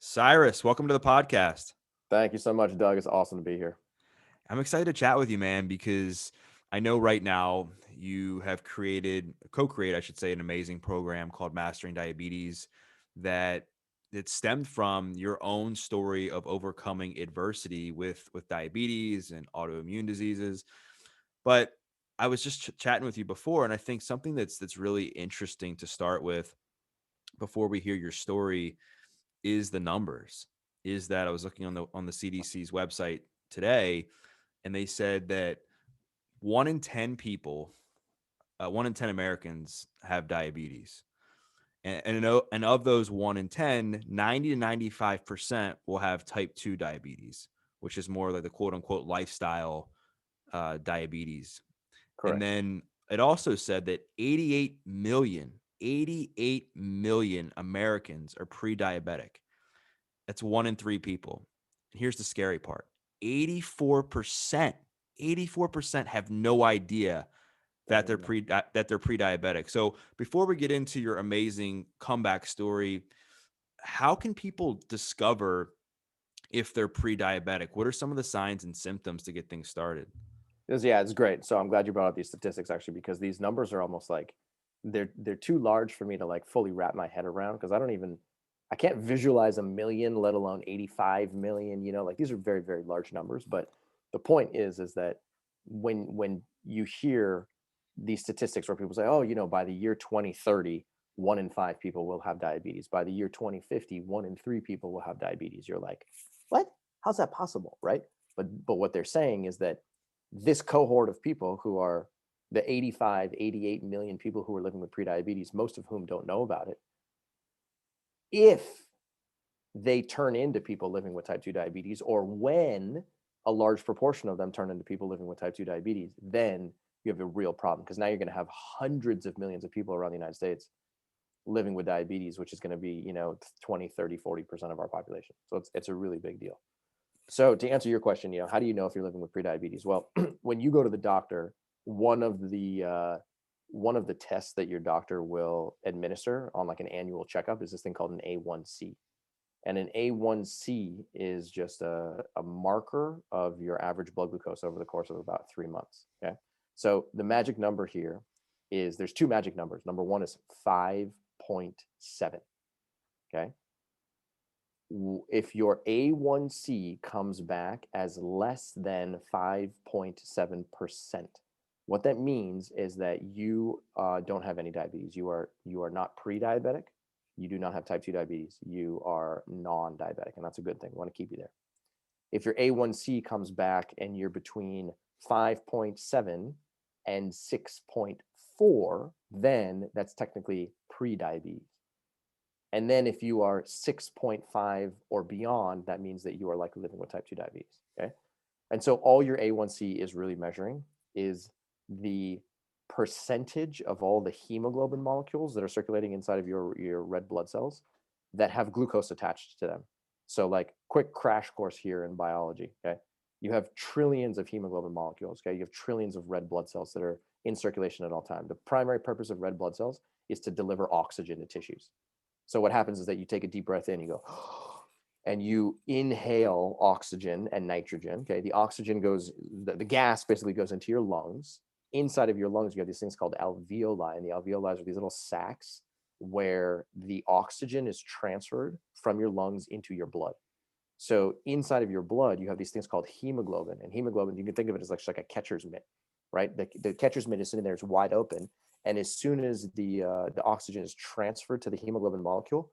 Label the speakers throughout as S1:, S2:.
S1: Cyrus, welcome to the podcast.
S2: Thank you so much, Doug. It's awesome to be here.
S1: I'm excited to chat with you, man, because I know right now you have co-created, I should say, an amazing program called Mastering Diabetes that it stemmed from your own story of overcoming adversity with diabetes and autoimmune diseases. But I was just chatting with you before, and I think something that's really interesting to start with before we hear your story is the numbers. Is that I was looking on the CDC's website today, and they said that 1 in 10 Americans have diabetes, and of those 1 in 10, 90 to 95% will have type 2 diabetes, which is more like the quote unquote lifestyle diabetes. And
S2: Correct.
S1: then it also said that 88 million Americans are pre-diabetic. That's 1 in 3 people. And here's the scary part: 84%, 84% have no idea
S2: Don't
S1: that
S2: even know.
S1: they're pre-diabetic. So before we get into your amazing comeback story, how can people discover if they're pre-diabetic? What are some of the signs and symptoms to get things started?
S2: Yeah, it's great. So I'm glad you brought up these statistics actually, because these numbers are almost like they're too large for me to like fully wrap my head around because I can't visualize a million, let alone 85 million. Like these are very, very large numbers. But the point is that when you hear these statistics where people say, oh, by the year 2030, 1 in 5 people will have diabetes. By the year 2050, 1 in 3 people will have diabetes. You're like, what? How's that possible? Right. But what they're saying is that this cohort of people who are the 85, 88 million people who are living with prediabetes, most of whom don't know about it, if they turn into people living with type 2 diabetes, or when a large proportion of them turn into people living with type 2 diabetes, then you have a real problem because now you're going to have hundreds of millions of people around the United States living with diabetes, which is going to be, 20, 30, 40% of our population. So it's a really big deal. So to answer your question, how do you know if you're living with prediabetes? Well, when you go to the doctor, one of the one of the tests that your doctor will administer on like an annual checkup is this thing called an A1C. And an A1C is just a marker of your average blood glucose over the course of about 3 months. Okay. So the magic number here is there's two magic numbers. Number one is 5.7. Okay. If your A1C comes back as less than 5.7%, what that means is that you don't have any diabetes. You are not pre-diabetic. You do not have type 2 diabetes. You are non-diabetic, and that's a good thing. We want to keep you there. If your A1C comes back and you're between 5.7 and 6.4, then that's technically pre-diabetes. And then if you are 6.5 or beyond, that means that you are likely living with type 2 diabetes. Okay. And so all your A1C is really measuring is the percentage of all the hemoglobin molecules that are circulating inside of your red blood cells that have glucose attached to them. So, like, quick crash course here in biology. Okay. You have trillions of hemoglobin molecules. Okay. You have trillions of red blood cells that are in circulation at all time. The primary purpose of red blood cells is to deliver oxygen to tissues. So what happens is that you take a deep breath in, you go, and you inhale oxygen and nitrogen. Okay, the oxygen goes, the gas basically goes into your lungs. Inside of your lungs, you have these things called alveoli, and the alveoli are these little sacs where the oxygen is transferred from your lungs into your blood. So inside of your blood, you have these things called hemoglobin, and hemoglobin, you can think of it as like a catcher's mitt, right? The catcher's mitt is sitting there, it's wide open, and as soon as the oxygen is transferred to the hemoglobin molecule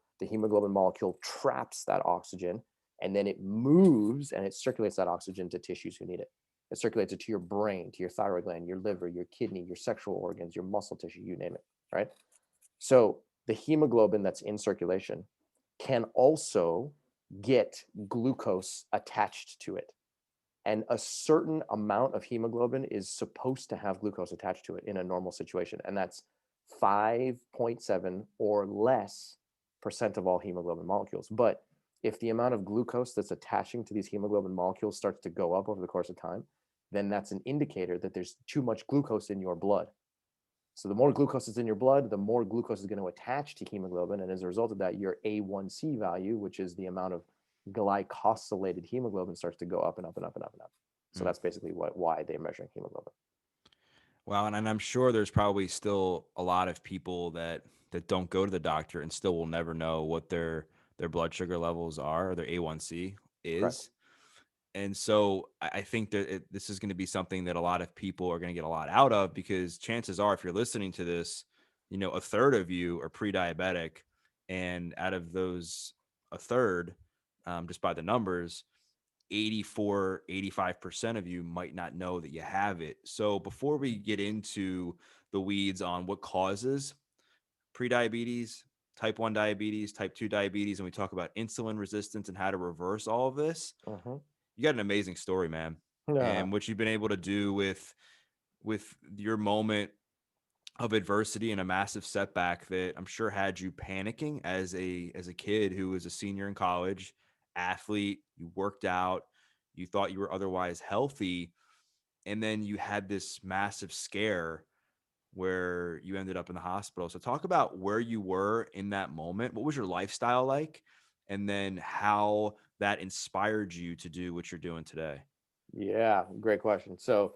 S2: traps that oxygen, and then it moves and it circulates that oxygen to tissues who need it. It circulates it to your brain, to your thyroid gland, your liver, your kidney, your sexual organs, your muscle tissue, you name it, right? So the hemoglobin that's in circulation can also get glucose attached to it. And a certain amount of hemoglobin is supposed to have glucose attached to it in a normal situation. And that's 5.7 or less percent of all hemoglobin molecules. But if the amount of glucose that's attaching to these hemoglobin molecules starts to go up over the course of time, then that's an indicator that there's too much glucose in your blood. So the more glucose is in your blood, the more glucose is going to attach to hemoglobin. And as a result of that, your A1C value, which is the amount of glycosylated hemoglobin, starts to go up and up and up and up and up. So
S1: Mm.
S2: that's basically why they're measuring hemoglobin.
S1: Wow, and I'm sure there's probably still a lot of people that don't go to the doctor and still will never know what their blood sugar levels are or their A1C
S2: Correct.
S1: is. And so I think that this is going to be something that a lot of people are going to get a lot out of, because chances are, if you're listening to this, a third of you are pre-diabetic, and out of those, a third, just by the numbers, 84, 85% of you might not know that you have it. So before we get into the weeds on what causes prediabetes, type 1 diabetes, type 2 diabetes, and we talk about insulin resistance and how to reverse all of this,
S2: Mm-hmm.
S1: you got an amazing story, man.
S2: Yeah.
S1: And what you've been able to do with your moment of adversity and a massive setback that I'm sure had you panicking as a kid who was a senior in college, athlete, you worked out, you thought you were otherwise healthy, and then you had this massive scare where you ended up in the hospital. So talk about where you were in that moment. What was your lifestyle like? And then how that inspired you to do what you're doing today.
S2: Yeah. Great question. So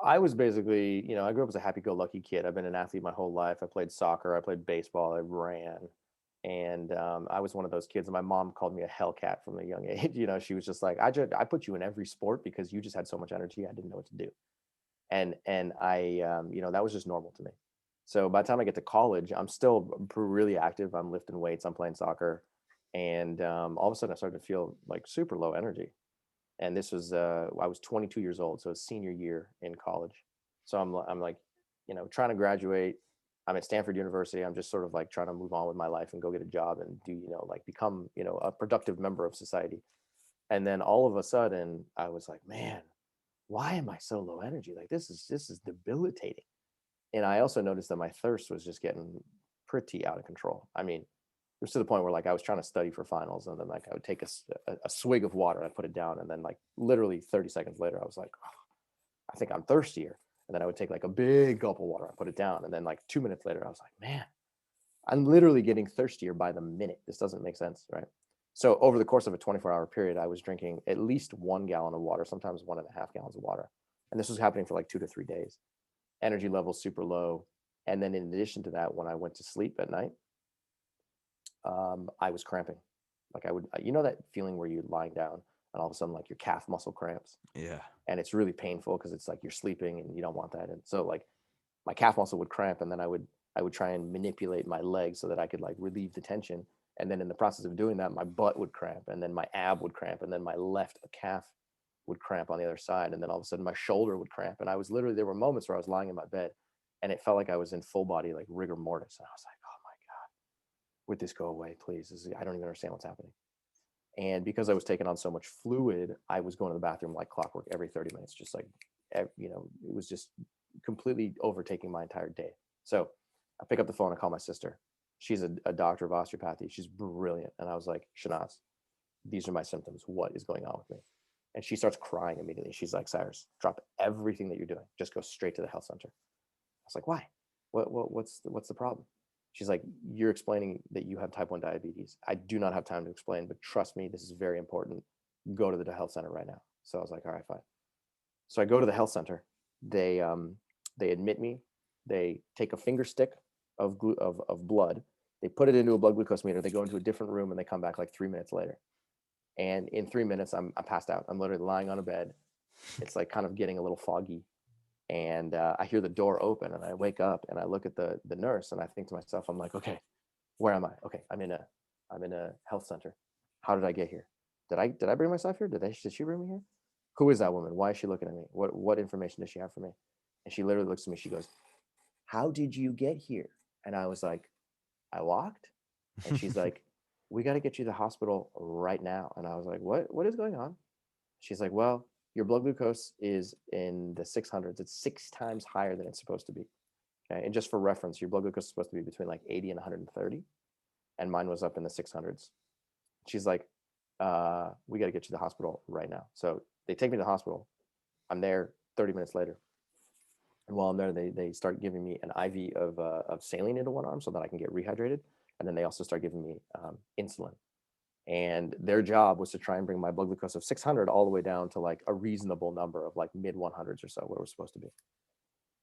S2: I was basically, I grew up as a happy-go-lucky kid. I've been an athlete my whole life. I played soccer, I played baseball, I ran, and I was one of those kids. And my mom called me a hellcat from a young age. She was just like, I put you in every sport because you just had so much energy. I didn't know what to do, and I, that was just normal to me. So by the time I get to college, I'm still really active. I'm lifting weights, I'm playing soccer, and all of a sudden I started to feel like super low energy. And this was I was 22 years old, so senior year in college. So I'm like, trying to graduate. I'm at Stanford University. I'm just sort of like trying to move on with my life and go get a job and do, like become, a productive member of society. And then all of a sudden, I was like, man, why am I so low energy? Like this is debilitating. And I also noticed that my thirst was just getting pretty out of control. I mean, it was to the point where like I was trying to study for finals, and then like I would take a swig of water and I put it down, and then like literally 30 seconds later I was like, oh, I think I'm thirstier. And then I would take like a big gulp of water, I put it down, and then like 2 minutes later I was like, man, I'm literally getting thirstier by the minute. This doesn't make sense, right? So over the course of a 24-hour period, I was drinking at least 1 gallon of water, sometimes 1.5 gallons of water, and this was happening for like 2 to 3 days. Energy levels super low, and then in addition to that, when I went to sleep at night, I was cramping. Like I would, that feeling where you're lying down and all of a sudden like your calf muscle cramps,
S1: Yeah.
S2: and it's really painful because it's like you're sleeping and you don't want that. And so like my calf muscle would cramp, and then I would try and manipulate my legs so that I could like relieve the tension. And then in the process of doing that, my butt would cramp, and then my ab would cramp, and then my left calf would cramp on the other side, and then all of a sudden my shoulder would cramp. And I was literally, there were moments where I was lying in my bed and it felt like I was in full body like rigor mortis, and I was like, oh my god, would this go away, please? I don't even understand what's happening. And because I was taking on so much fluid, I was going to the bathroom like clockwork every 30 minutes, just like, it was just completely overtaking my entire day. So I pick up the phone, I call my sister. She's a doctor of osteopathy. She's brilliant. And I was like, Shanaz, these are my symptoms. What is going on with me? And she starts crying immediately. She's like, Cyrus, drop everything that you're doing. Just go straight to the health center. I was like, why? What's the problem? She's like, you're explaining that you have type 1 diabetes. I do not have time to explain, but trust me, this is very important. Go to the health center right now. So I was like, all right, fine. So I go to the health center. They admit me. They take a finger stick of blood. They put it into a blood glucose meter. They go into a different room and they come back like 3 minutes later. And in 3 minutes, I'm passed out. I'm literally lying on a bed. It's like kind of getting a little foggy, and I hear the door open, and I wake up and I look at the nurse, and I think to myself, I'm like, okay, where am I? Okay, I'm in a health center. How did I get here? Did I bring myself here? Did she bring me here? Who is that woman? Why is she looking at me? What information does she have for me? And she literally looks at me. She goes, how did you get here? And I was like, I walked. And she's like, we got to get you to the hospital right now. And I was like, what is going on? She's like, well, your blood glucose is in the 600s. It's 6 times higher than it's supposed to be. Okay. And just for reference, your blood glucose is supposed to be between like 80 and 130. And mine was up in the 600s. She's like, we got to get you to the hospital right now. So they take me to the hospital. I'm there 30 minutes later. And while I'm there, they start giving me an IV of saline into one arm so that I can get rehydrated. And then they also start giving me insulin. And their job was to try and bring my blood glucose of 600 all the way down to like a reasonable number of like mid 100s or so, where we're supposed to be.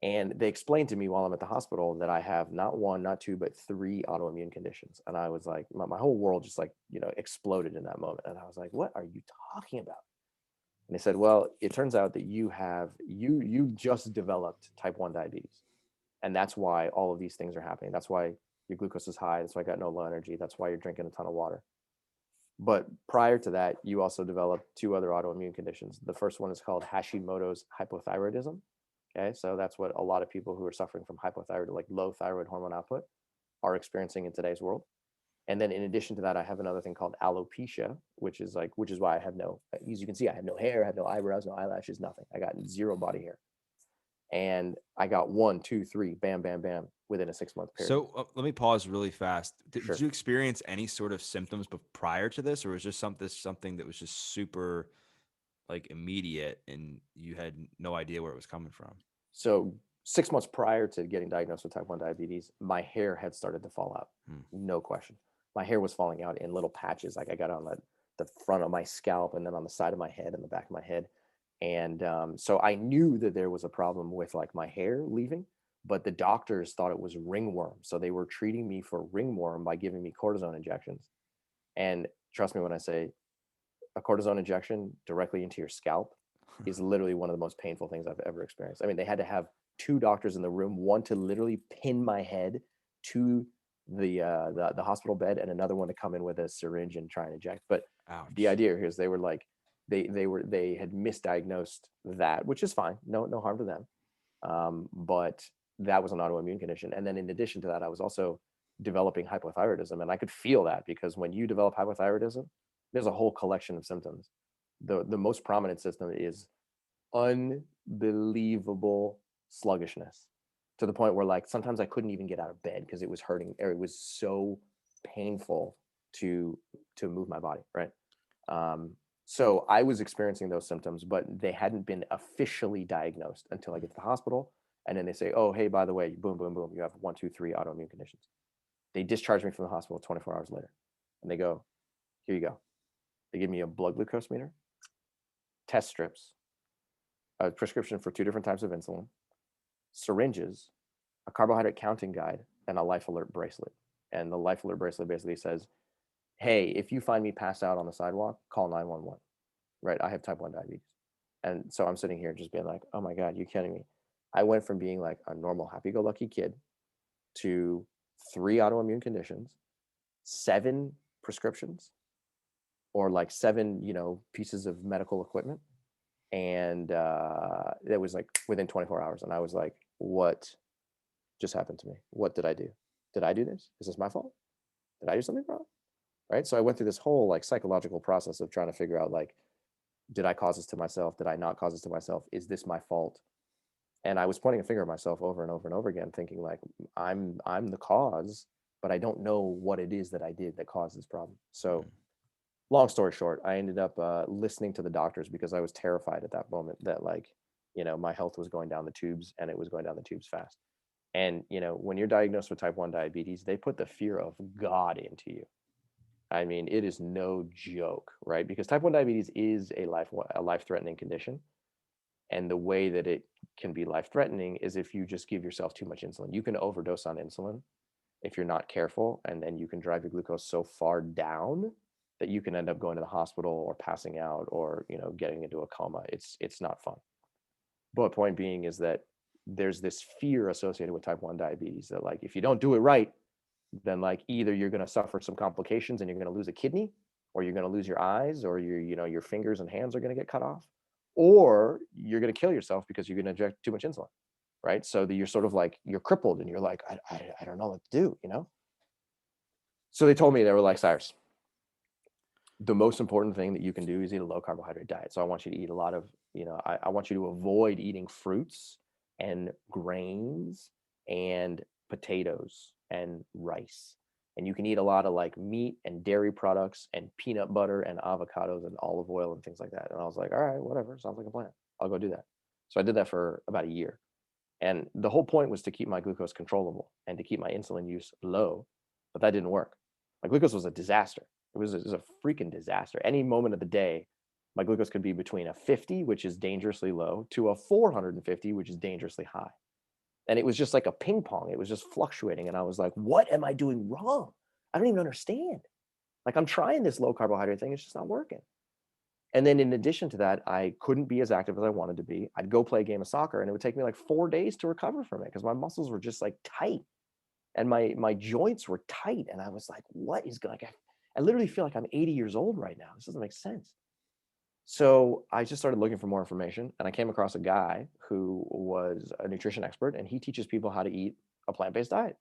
S2: And they explained to me while I'm at the hospital that I have not one, not two, but three autoimmune conditions. And I was like, my whole world just like, exploded in that moment. And I was like, what are you talking about? And they said, well, it turns out that you just developed type 1 diabetes. And that's why all of these things are happening. That's why your glucose is high. That's why I got no low energy. That's why you're drinking a ton of water. But prior to that, you also developed two other autoimmune conditions. The first one is called Hashimoto's hypothyroidism. Okay, so that's what a lot of people who are suffering from hypothyroid, like low thyroid hormone output, are experiencing in today's world. And then in addition to that, I have another thing called alopecia, which is why I have no, as you can see, I have no hair, I have no eyebrows, no eyelashes, nothing. I got zero body hair. And I got one, two, three, bam, bam, bam, within a 6-month period.
S1: So let me pause really fast. Did
S2: Sure.
S1: you experience any sort of symptoms prior to this, or was just something that was just super like immediate and you had no idea where it was coming from?
S2: So 6 months prior to getting diagnosed with type 1 diabetes, my hair had started to fall out.
S1: Hmm.
S2: No question. My hair was falling out in little patches. Like I got on the front of my scalp and then on the side of my head and the back of my head. And so I knew that there was a problem with like my hair leaving, but the doctors thought it was ringworm. So they were treating me for ringworm by giving me cortisone injections. And trust me when I say a cortisone injection directly into your scalp is literally one of the most painful things I've ever experienced. I mean, they had to have two doctors in the room, one to literally pin my head to the hospital bed, and another one to come in with a syringe and try and inject. But the
S1: Ouch.
S2: idea here is they were like they had misdiagnosed that, which is fine, no harm to them. But that was an autoimmune condition, and then in addition to that, I was also developing hypothyroidism, and I could feel that because when you develop hypothyroidism, there's a whole collection of symptoms. The most prominent symptom is unbelievable sluggishness, to the point where like sometimes I couldn't even get out of bed because it was hurting, or it was so painful to move my body, right? So I was experiencing those symptoms, but they hadn't been officially diagnosed until I get to the hospital. And then they say, oh, hey, by the way, boom, boom, boom, you have 1, 2, 3 autoimmune conditions. They discharge me from the hospital 24 hours later. And they go, here you go. They give me a blood glucose meter, test strips, a prescription for 2 different types of insulin, syringes, a carbohydrate counting guide, and a life alert bracelet. And the life alert bracelet basically says, hey, if you find me passed out on the sidewalk, call 911. Right? I have type 1 diabetes. And so I'm sitting here just being like, oh my God, you're kidding me. I went from being like a normal, happy go lucky kid to 3 autoimmune conditions, 7 prescriptions, or like 7 pieces of medical equipment. And it was like within 24 hours. And I was like, what just happened to me? What did I do? Did I do this? Is this my fault? Did I do something wrong? Right. So I went through this whole like psychological process of trying to figure out like, did I cause this to myself? Did I not cause this to myself? Is this my fault? And I was pointing a finger at myself over and over and over again, thinking like, I'm the cause, but I don't know what it is that I did that caused this problem. So long story short, I ended up listening to the doctors because I was terrified at that moment that like, my health was going down the tubes, and it was going down the tubes fast. And, when you're diagnosed with type 1 diabetes, they put the fear of God into you. I mean, it is no joke, right? Because type 1 diabetes is a life-threatening condition. And the way that it can be life-threatening is if you just give yourself too much insulin. You can overdose on insulin if you're not careful, and then you can drive your glucose so far down that you can end up going to the hospital or passing out, or getting into a coma. It's not fun. But point being is that there's this fear associated with type 1 diabetes that like if you don't do it right, then like either you're going to suffer some complications and you're going to lose a kidney, or you're going to lose your eyes, or your fingers and hands are going to get cut off, or you're going to kill yourself because you're going to inject too much insulin, right? So that you're sort of like you're crippled and you're like I don't know what to do. So they told me, they were like, Cyrus, the most important thing that you can do is eat a low carbohydrate diet. So I want you to eat a lot of, I want you to avoid eating fruits and grains and potatoes and rice. And you can eat a lot of like meat and dairy products and peanut butter and avocados and olive oil and things like that. And I was like, all right, whatever. Sounds like a plan. I'll go do that. So I did that for about a year. And the whole point was to keep my glucose controllable and to keep my insulin use low, but that didn't work. My glucose was a disaster. It was a freaking disaster. Any moment of the day, my glucose could be between a 50, which is dangerously low, to a 450, which is dangerously high. And it was just like a ping pong. It was just fluctuating. And I was like, what am I doing wrong? I don't even understand. Like, I'm trying this low carbohydrate thing. It's just not working. And then in addition to that, I couldn't be as active as I wanted to be. I'd go play a game of soccer and it would take me like 4 days to recover from it because my muscles were just like tight and my joints were tight. And I was like, what is going, like, I literally feel like I'm 80 years old right now. This doesn't make sense. So I just started looking for more information, and I came across a guy who was a nutrition expert, and he teaches people how to eat a plant-based diet.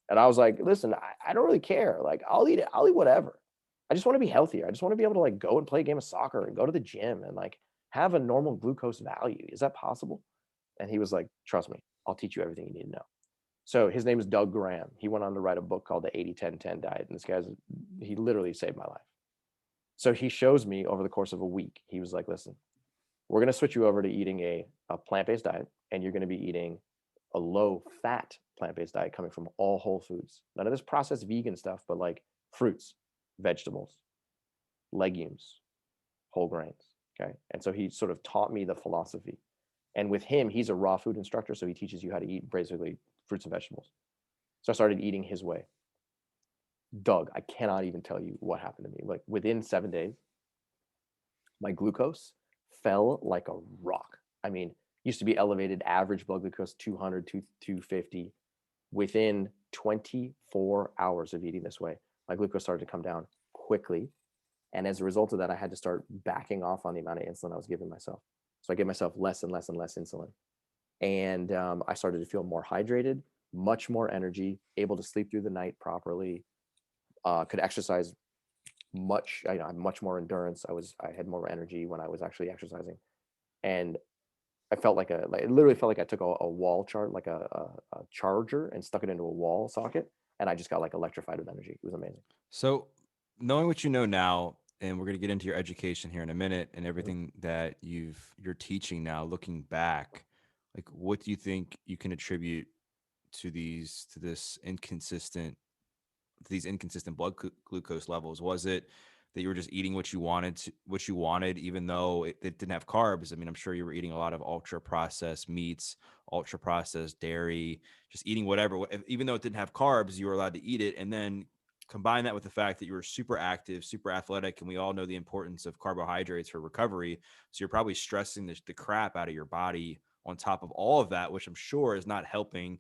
S2: And I was like, listen, I don't really care. Like, I'll eat it. I'll eat whatever. I just want to be healthier. I just want to be able to like go and play a game of soccer and go to the gym and like have a normal glucose value. Is that possible? And he was like, trust me, I'll teach you everything you need to know. So his name is Doug Graham. He went on to write a book called the 80-10-10 diet. And he literally saved my life. So he shows me over the course of a week, he was like, listen, we're going to switch you over to eating a plant-based diet, and you're going to be eating a low-fat plant-based diet coming from all whole foods. None of this processed vegan stuff, but like fruits, vegetables, legumes, whole grains. Okay. And so he sort of taught me the philosophy. And with him, he's a raw food instructor. So he teaches you how to eat basically fruits and vegetables. So I started eating his way. Doug, I cannot even tell you what happened to me. Like within 7 days, my glucose fell like a rock. I mean, used to be elevated average blood glucose 200 to 250. Within 24 hours of eating this way, my glucose started to come down quickly. And as a result of that, I had to start backing off on the amount of insulin I was giving myself. So I gave myself less and less and less insulin. And I started to feel more hydrated, much more energy, able to sleep through the night properly, could exercise much. I had much more endurance. I had more energy when I was actually exercising. And I felt like it literally felt like I took a wall chart, like a charger, and stuck it into a wall socket. And I just got like electrified with energy. It was amazing.
S1: So, knowing what you know now, and we're going to get into your education here in a minute and
S2: Mhm.
S1: everything that you're teaching now, looking back, like what do you think you can attribute to these inconsistent glucose levels? Was it that you were just eating what you wanted, even though it didn't have carbs? I mean, I'm sure you were eating a lot of ultra processed meats, ultra processed dairy, just eating whatever, even though it didn't have carbs, you were allowed to eat it. And then combine that with the fact that you were super active, super athletic, and we all know the importance of carbohydrates for recovery. So you're probably stressing the crap out of your body on top of all of that, which I'm sure is not helping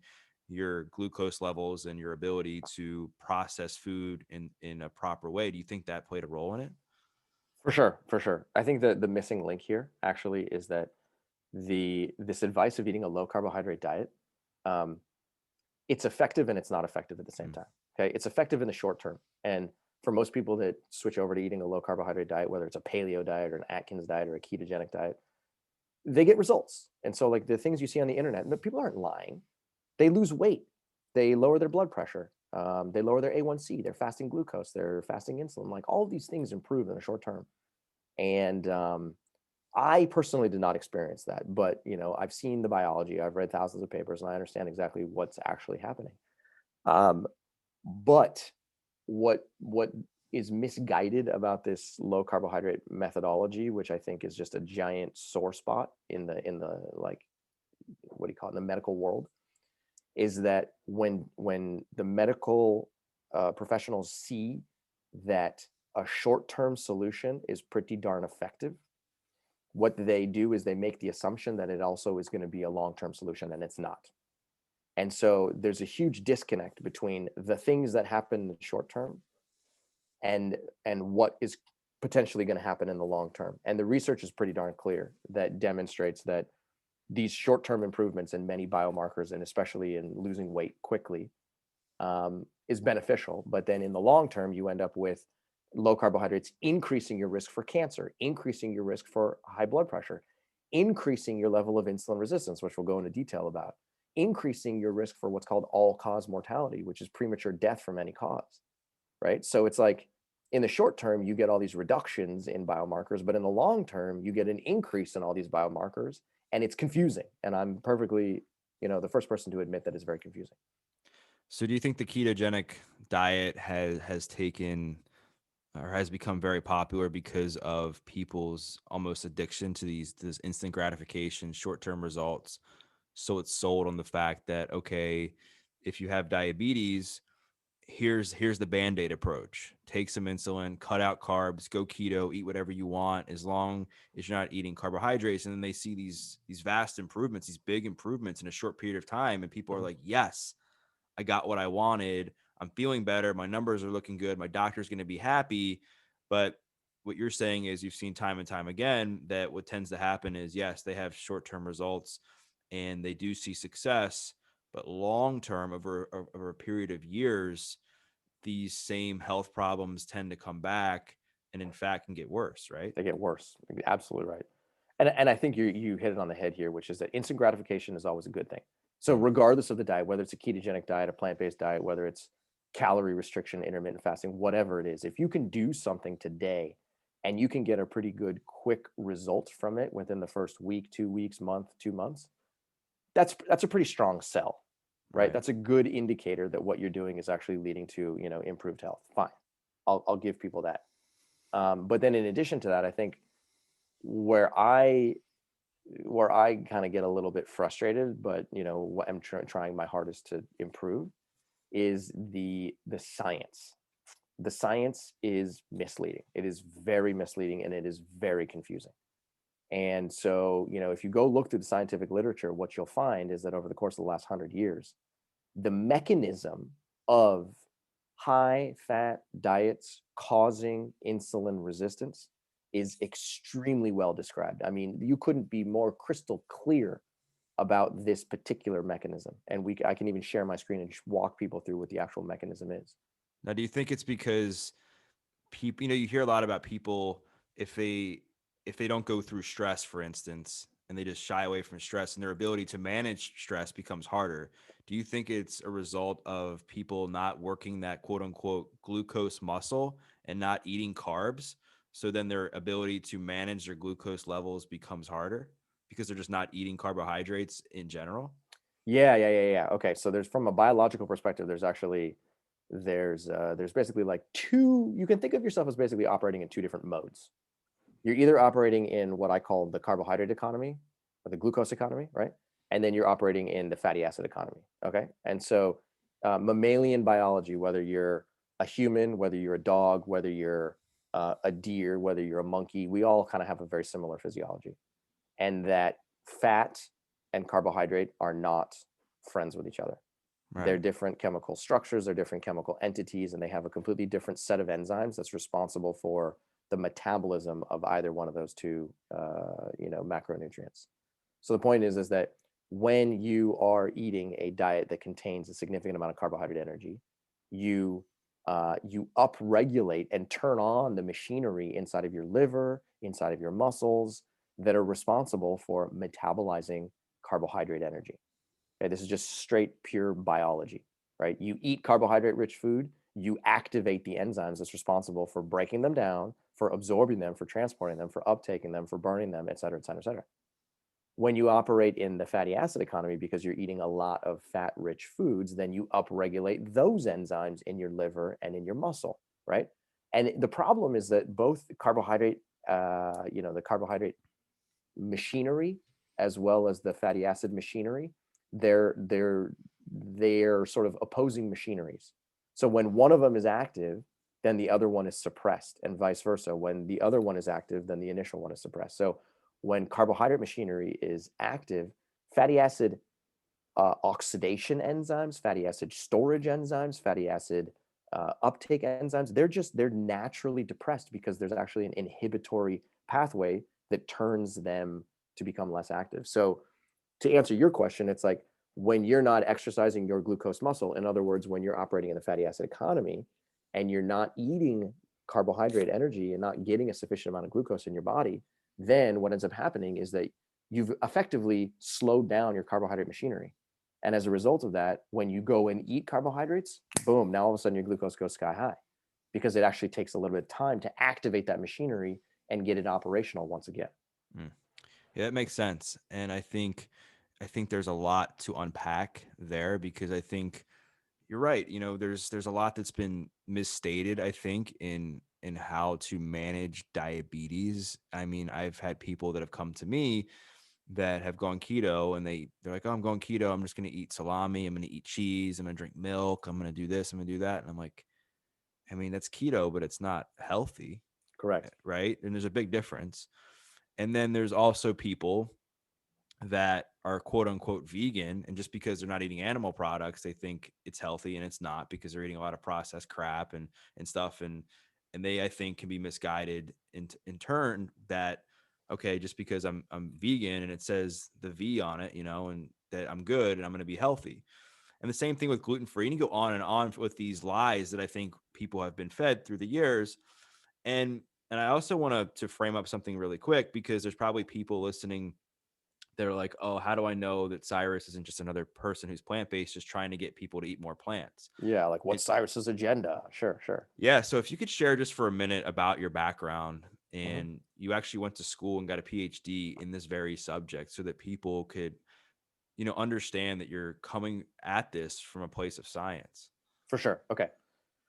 S1: your glucose levels and your ability to process food in a proper way. Do you think that played a role in it?
S2: For sure, for sure. I think the missing link here actually is that this advice of eating a low carbohydrate diet, um, it's effective and it's not effective at the same
S1: Mm.
S2: time. Okay, it's effective in the short term, and for most people that switch over to eating a low carbohydrate diet, whether it's a paleo diet or an Atkins diet or a ketogenic diet, they get results. And so, like the things you see on the internet, people aren't lying. They lose weight, they lower their blood pressure, they lower their A1C, they're fasting glucose, they're fasting insulin. Like all of these things improve in the short term. And I personally did not experience that, but I've seen the biology, I've read thousands of papers, and I understand exactly what's actually happening. Um, but what is misguided about this low carbohydrate methodology, which I think is just a giant sore spot in the like, what do you call it, in the medical world, is that when the medical professionals see that a short-term solution is pretty darn effective, what they do is they make the assumption that it also is going to be a long-term solution, and it's not. And so there's a huge disconnect between the things that happen in the short term and what is potentially going to happen in the long term. And the research is pretty darn clear that demonstrates that these short-term improvements in many biomarkers, and especially in losing weight quickly, is beneficial. But then in the long term, you end up with low carbohydrates increasing your risk for cancer, increasing your risk for high blood pressure, increasing your level of insulin resistance, which we'll go into detail about, increasing your risk for what's called all-cause mortality, which is premature death from any cause, right? So it's like in the short term, you get all these reductions in biomarkers, but in the long term, you get an increase in all these biomarkers, and it's confusing. And I'm perfectly the first person to admit that is very confusing.
S1: So do you think the ketogenic diet has taken or has become very popular because of people's almost addiction to these this instant gratification, short-term results? So it's sold on the fact that, okay, if you have diabetes, here's the band-aid approach. Take some insulin, cut out carbs, go keto, eat whatever you want as long as you're not eating carbohydrates. And then they see these vast improvements, these big improvements in a short period of time, and people are
S2: Mhm.
S1: like, yes, I got what I wanted. I'm feeling better. My numbers are looking good. My doctor's going to be happy. But what you're saying is you've seen time and time again that what tends to happen is, yes, they have short-term results and they do see success, but long-term over a period of years, these same health problems tend to come back and in fact can get worse, right?
S2: They get worse. Absolutely right. And I think you hit it on the head here, which is that instant gratification is always a good thing. So
S1: Mm,
S2: regardless of the diet, whether it's a ketogenic diet, a plant-based diet, whether it's calorie restriction, intermittent fasting, whatever it is, if you can do something today and you can get a pretty good quick result from it within the first week, 2 weeks, month, 2 months, that's a pretty strong sell, right?
S1: right.
S2: That's a good indicator that what you're doing is actually leading to, improved health. Fine. I'll give people that. But then in addition to that, I think where I where I kind of get a little bit frustrated, but what I'm trying my hardest to improve is the science. The science is misleading. It is very misleading and it is very confusing. And so, if you go look through the scientific literature, what you'll find is that over the course of the last 100 years, the mechanism of high fat diets causing insulin resistance is extremely well described. I mean, you couldn't be more crystal clear about this particular mechanism. And I can even share my screen and just walk people through what the actual mechanism is.
S1: Now, do you think it's because people, you hear a lot about people if they don't go through stress, for instance, and they just shy away from stress and their ability to manage stress becomes harder. Do you think it's a result of people not working that quote unquote glucose muscle and not eating carbs? So then their ability to manage their glucose levels becomes harder because they're just not eating carbohydrates in general?
S2: Yeah, yeah, yeah, yeah. Okay, so there's from a biological perspective, there's basically like two. You can think of yourself as basically operating in two different modes. You're either operating in what I call the carbohydrate economy or the glucose economy, right? And then you're operating in the fatty acid economy. Okay. And so, mammalian biology, whether you're a human, whether you're a dog, whether you're a deer, whether you're a monkey, we all kind of have a very similar physiology. And that fat and carbohydrate are not friends with each other. They're
S1: Right.
S2: different chemical structures, they're different chemical entities, and they have a completely different set of enzymes that's responsible for the metabolism of either one of those two, macronutrients. So the point is that when you are eating a diet that contains a significant amount of carbohydrate energy, you you upregulate and turn on the machinery inside of your liver, inside of your muscles that are responsible for metabolizing carbohydrate energy. Okay, this is just straight pure biology, right? You eat carbohydrate rich food, you activate the enzymes that's responsible for breaking them down, for absorbing them, for transporting them, for uptaking them, for burning them, et cetera, et cetera, et cetera. When you operate in the fatty acid economy because you're eating a lot of fat rich foods, then you upregulate those enzymes in your liver and in your muscle, right? And the problem is that both the carbohydrate machinery as well as the fatty acid machinery, they're they're they're sort of opposing machineries. So when one of them is active, then the other one is suppressed, and vice versa. When the other one is active, then the initial one is suppressed. So when carbohydrate machinery is active, fatty acid oxidation enzymes, fatty acid storage enzymes, fatty acid uptake enzymes, they're naturally depressed because there's actually an inhibitory pathway that turns them to become less active. So to answer your question, it's like when you're not exercising your glucose muscle, in other words, when you're operating in the fatty acid economy and you're not eating carbohydrate energy and not getting a sufficient amount of glucose in your body, then what ends up happening is that you've effectively slowed down your carbohydrate machinery. And as a result of that, when you go and eat carbohydrates, boom, now all of a sudden your glucose goes sky high because it actually takes a little bit of time to activate that machinery and get it operational once again.
S1: Mm. Yeah, that makes sense. And I think I think there's a lot to unpack there, because I think you're right. You know, there's a lot that's been misstated, I think, in how to manage diabetes. I mean, I've had people that have come to me that have gone keto, and they're like, "Oh, I'm going keto. I'm just going to eat salami. I'm going to eat cheese. I'm going to drink milk. I'm going to do this. I'm going to do that." And I'm like, I mean, that's keto, but it's not healthy,
S2: Correct.
S1: right? And there's a big difference. And then there's also people that are quote unquote vegan, and just because they're not eating animal products, they think it's healthy, and it's not, because they're eating a lot of processed crap and stuff. And they, I think, can be misguided in turn, that okay, just because I'm vegan and it says the V on it, you know, and that I'm good and I'm going to be healthy. And the same thing with gluten free, and you go on and on with these lies that I think people have been fed through the years. And I also want to frame up something really quick, because there's probably people listening, they're like, "Oh, how do I know that Cyrus isn't just another person who's plant-based, just trying to get people to eat more plants?"
S2: Yeah, like
S1: And
S2: what's Cyrus's agenda? Sure, sure.
S1: yeah, so if you could share just for a minute about your background,
S2: Mhm.
S1: and you actually went to school and got a PhD in this very subject, so that people could, you know, understand that you're coming at this from a place of science.
S2: For sure. Okay.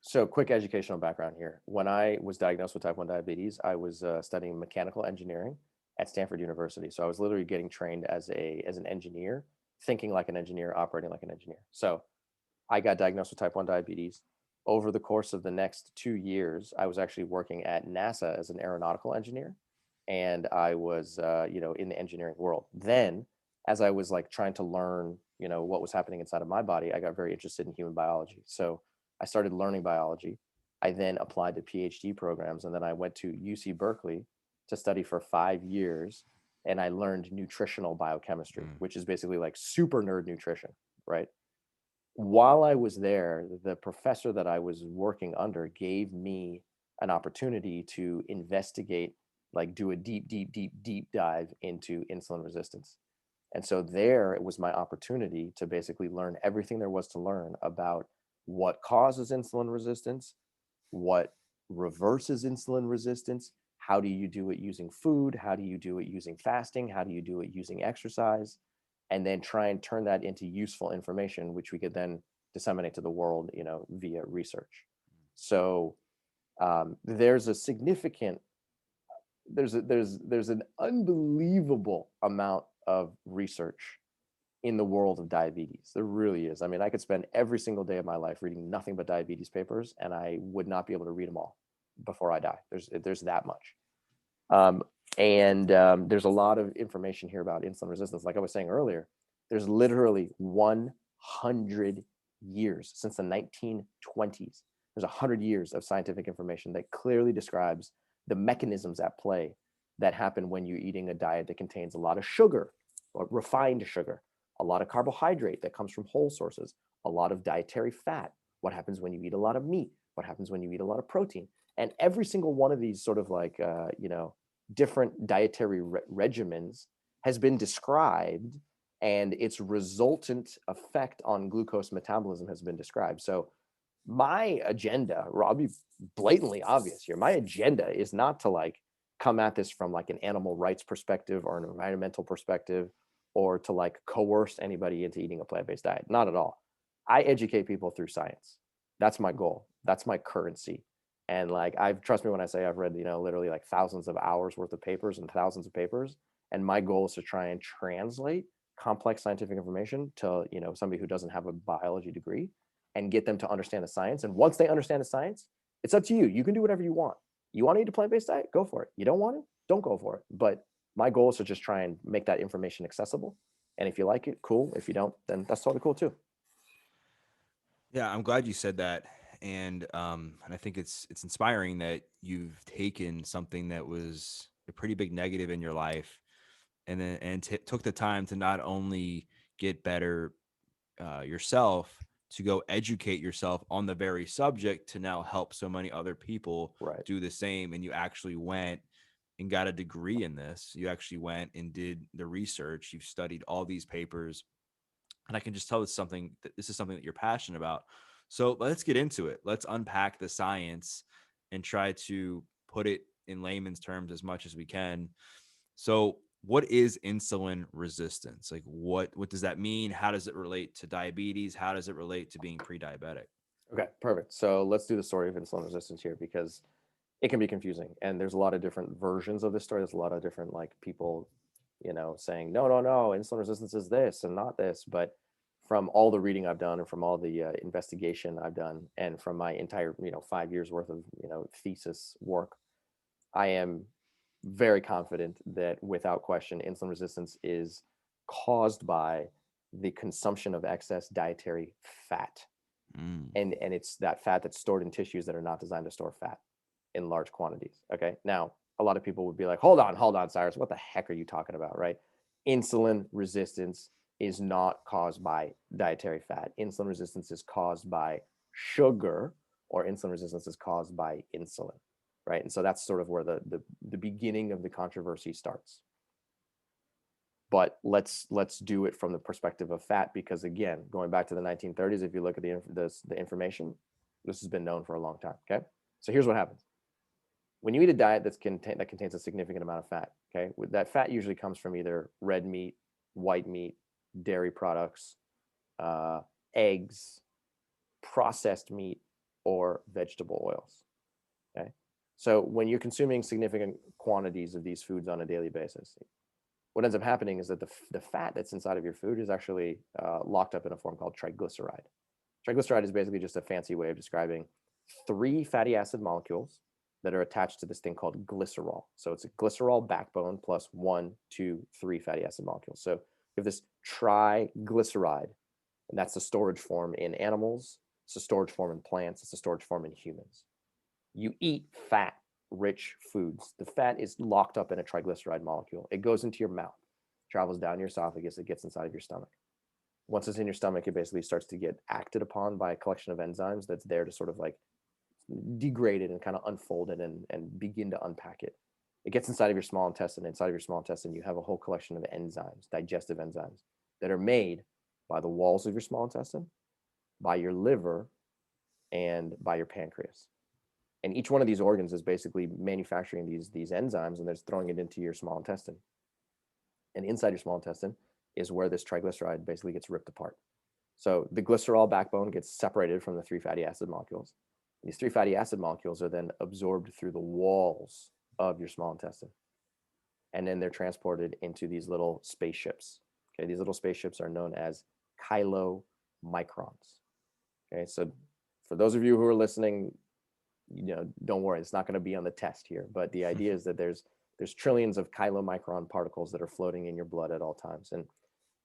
S2: So, quick educational background here. When I was diagnosed with type 1 diabetes, I was studying mechanical engineering at Stanford University. So, I was literally getting trained as an engineer, thinking like an engineer, operating like an engineer. So, I got diagnosed with type 1 diabetes. Over the course of the next 2 years, I was actually working at NASA as an aeronautical engineer, and I was, in the engineering world. Then, as I was like trying to learn, what was happening inside of my body, I got very interested in human biology. So I started learning biology. I then applied to PhD programs, and then I went to UC Berkeley to study for 5 years, and I learned nutritional biochemistry,
S1: Mm.
S2: which is basically like super nerd nutrition, right? While I was there, the professor that I was working under gave me an opportunity to investigate, like do a deep, deep, deep, deep dive into insulin resistance. And so there it was my opportunity to basically learn everything there was to learn about what causes insulin resistance, what reverses insulin resistance, how do you do it using food, how do you do it using fasting, how do you do it using exercise, and then try and turn that into useful information which we could then disseminate to the world, via research. So there's a significant there's an unbelievable amount of research in the world of diabetes. There really is. I mean, I could spend every single day of my life reading nothing but diabetes papers, and I would not be able to read them all before I die. There's that much. Um, and there's a lot of information here about insulin resistance. Like I was saying earlier, there's literally 100 years since the 1920s. There's 100 years of scientific information that clearly describes the mechanisms at play that happen when you're eating a diet that contains a lot of sugar or refined sugar, a lot of carbohydrate that comes from whole sources, a lot of dietary fat. What happens when you eat a lot of meat? What happens when you eat a lot of protein? And every single one of these sort of like, different dietary regimens has been described, and its resultant effect on glucose metabolism has been described. So my agenda, I'll be blatantly obvious here, my agenda is not to like come at this from like an animal rights perspective or an environmental perspective, or to like coerce anybody into eating a plant-based diet. Not at all. I educate people through science. That's my goal. That's my currency. And like, I've, trust me when I say I've read, literally like thousands of hours worth of papers and thousands of papers. And my goal is to try and translate complex scientific information to, somebody who doesn't have a biology degree, and get them to understand the science. And once they understand the science, it's up to you. You can do whatever you want. You want to eat a plant-based diet? Go for it. You don't want it? Don't go for it. But my goal is to just try and make that information accessible. And if you like it, cool. If you don't, then that's totally cool too.
S1: Yeah, I'm glad you said that. And I think it's inspiring that you've taken something that was a pretty big negative in your life, and then took the time to not only get better yourself, to go educate yourself on the very subject, to now help so many other people
S2: Right.
S1: do the same. And you actually went and got a degree in this. You actually went and did the research. You've studied all these papers, and I can just tell this is something that you're passionate about. So let's get into it. Let's unpack the science and try to put it in layman's terms as much as we can. So what is insulin resistance? Like what does that mean? How does it relate to diabetes? How does it relate to being pre-diabetic?
S2: Okay, perfect. So let's do the story of insulin resistance here because it can be confusing, and there's a lot of different versions of this story. There's a lot of different like people, saying no, no, no, insulin resistance is this and not this. But from all the reading I've done, and from all the investigation I've done, and from my entire 5 years worth of thesis work, I am very confident that without question, insulin resistance is caused by the consumption of excess dietary fat,
S1: Mm.
S2: and it's that fat that's stored in tissues that are not designed to store fat in large quantities. Okay. Now, a lot of people would be like, hold on, Cyrus, what the heck are you talking about? Right. Insulin resistance is not caused by dietary fat. Insulin resistance is caused by sugar, or insulin resistance is caused by insulin. Right. And so that's sort of where the beginning of the controversy starts. But let's do it from the perspective of fat, because again, going back to the 1930s, if you look at the information, this has been known for a long time. Okay. So here's what happens when you eat a diet that contains a significant amount of fat. Okay, that fat usually comes from either red meat, white meat, dairy products, uh, eggs, processed meat, or vegetable oils. Okay, so when you're consuming significant quantities of these foods on a daily basis, what ends up happening is that the fat that's inside of your food is actually locked up in a form called triglyceride. Triglyceride is basically just a fancy way of describing three fatty acid molecules that are attached to this thing called glycerol. So it's a glycerol backbone plus 1, 2, 3 fatty acid molecules. So you have this triglyceride, and that's the storage form in animals. It's a storage form in plants. It's a storage form in humans. You eat fat rich foods. The fat is locked up in a triglyceride molecule. It goes into your mouth, travels down your esophagus, it gets inside of your stomach. Once it's in your stomach, it basically starts to get acted upon by a collection of enzymes that's there to sort of like degrade it and kind of unfold it and begin to unpack it. It gets inside of your small intestine. Inside of your small intestine, you have a whole collection of enzymes, digestive enzymes, that are made by the walls of your small intestine, by your liver, and by your pancreas. And each one of these organs is basically manufacturing these enzymes, and they're throwing it into your small intestine. And inside your small intestine is where this triglyceride basically gets ripped apart. So the glycerol backbone gets separated from the three fatty acid molecules. These three fatty acid molecules are then absorbed through the walls of your small intestine. And then they're transported into these little spaceships. Okay, these little spaceships are known as chylomicrons. Okay, so for those of you who are listening, don't worry, it's not going to be on the test here. But the idea is that there's trillions of chylomicron particles that are floating in your blood at all times. And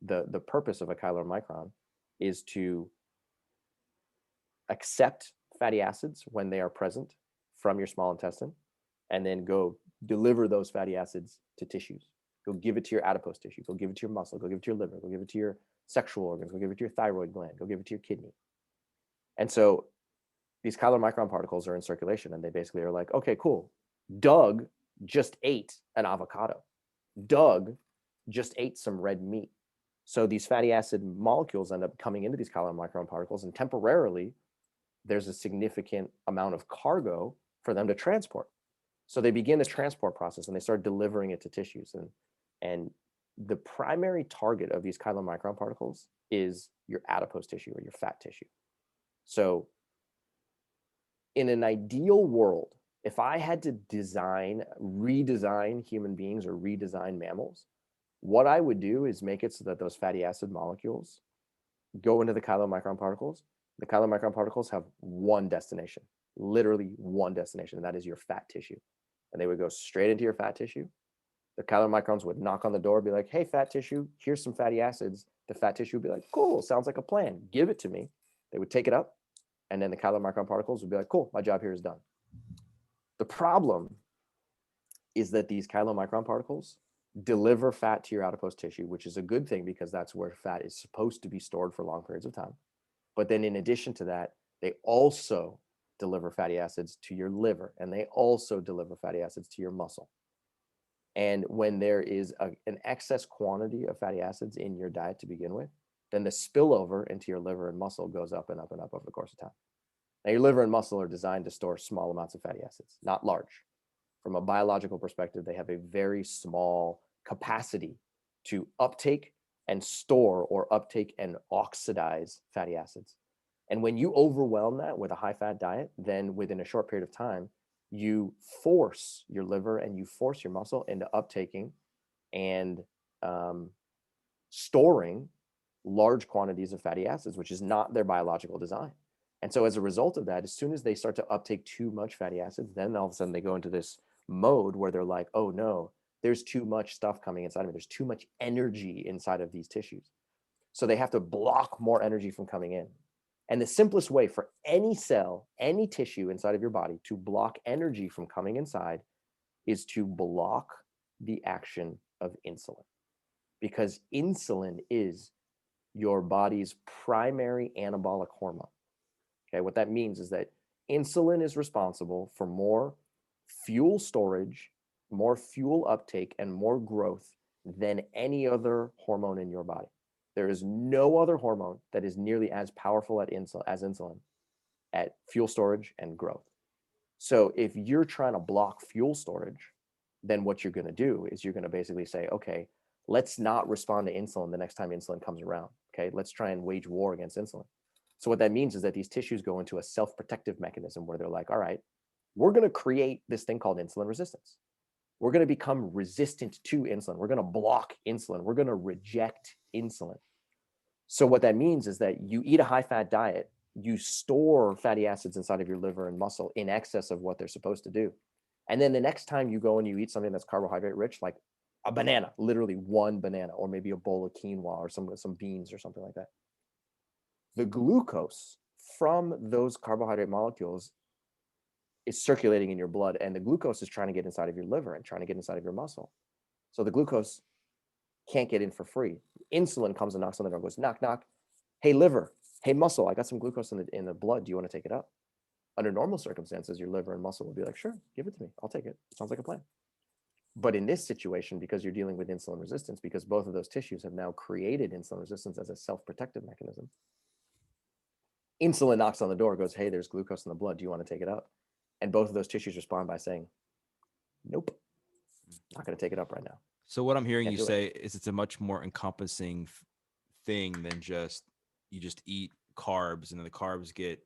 S2: the purpose of a chylomicron is to accept fatty acids when they are present from your small intestine, and then go deliver those fatty acids to tissues. Go give it to your adipose tissue. Go give it to your muscle. Go give it to your liver. Go give it to your sexual organs. Go give it to your thyroid gland. Go give it to your kidney. And so these chylomicron particles are in circulation, and they basically are like, okay, cool. Doug just ate an avocado. Doug just ate some red meat. So these fatty acid molecules end up coming into these chylomicron particles, and temporarily there's a significant amount of cargo for them to transport. So they begin this transport process, and they start delivering it to tissues. And the primary target of these chylomicron particles is your adipose tissue, or your fat tissue. So in an ideal world, if I had to redesign human beings or redesign mammals, what I would do is make it so that those fatty acid molecules go into the chylomicron particles. The chylomicron particles have one destination, literally one destination, and that is your fat tissue. And they would go straight into your fat tissue. The chylomicrons would knock on the door, be like, hey, fat tissue, here's some fatty acids. The fat tissue would be like, cool, sounds like a plan. Give it to me. They would take it up, and then the chylomicron particles would be like, cool, my job here is done. The problem is that these chylomicron particles deliver fat to your adipose tissue, which is a good thing because that's where fat is supposed to be stored for long periods of time. But then in addition to that, they also deliver fatty acids to your liver, and they also deliver fatty acids to your muscle. And when there is an excess quantity of fatty acids in your diet to begin with, then the spillover into your liver and muscle goes up and up and up over the course of time. Now, your liver and muscle are designed to store small amounts of fatty acids, not large. From a biological perspective, they have a very small capacity to uptake and store or uptake and oxidize fatty acids. And when you overwhelm that with a high fat diet, then within a short period of time, you force your liver and you force your muscle into uptaking and um, storing large quantities of fatty acids, which is not their biological design. And so as a result of that, as soon as they start to uptake too much fatty acids, then all of a sudden they go into this mode where they're like, oh no, there's too much stuff coming inside of me. There's too much energy inside of these tissues. So they have to block more energy from coming in. And the simplest way for any cell, any tissue inside of your body to block energy from coming inside is to block the action of insulin. Because insulin is your body's primary anabolic hormone. Okay, what that means is that insulin is responsible for more fuel storage, more fuel uptake, and more growth than any other hormone in your body. There is no other hormone that is nearly as powerful as insulin at fuel storage and growth. So if you're trying to block fuel storage, then what you're going to do is you're going to basically say, okay, let's not respond to insulin the next time insulin comes around. Okay, let's try and wage war against insulin. So what that means is that these tissues go into a self-protective mechanism where they're like, all right, we're going to create this thing called insulin resistance. We're going to become resistant to insulin. We're going to block insulin. We're going to reject insulin. So what that means is that you eat a high-fat diet, you store fatty acids inside of your liver and muscle in excess of what they're supposed to do. And then the next time you go and you eat something that's carbohydrate rich, like a banana, literally one banana, or maybe a bowl of quinoa or some beans or something like that, the glucose from those carbohydrate molecules is circulating in your blood, and the glucose is trying to get inside of your liver and trying to get inside of your muscle. So the glucose can't get in for free. Insulin comes and knocks on the door, goes knock, knock. Hey, liver. Hey, muscle. I got some glucose in the blood. Do you want to take it up? Under normal circumstances, your liver and muscle will be like, sure, give it to me. I'll take it. Sounds like a plan. But in this situation, because you're dealing with insulin resistance, because both of those tissues have now created insulin resistance as a self-protective mechanism, insulin knocks on the door, goes, hey, there's glucose in the blood. Do you want to take it up? And both of those tissues respond by saying, nope, not going to take it up right now.
S1: So what I'm hearing
S2: Can't
S1: you
S2: do it.
S1: say is it's a much more encompassing thing than just you just eat carbs and then the carbs get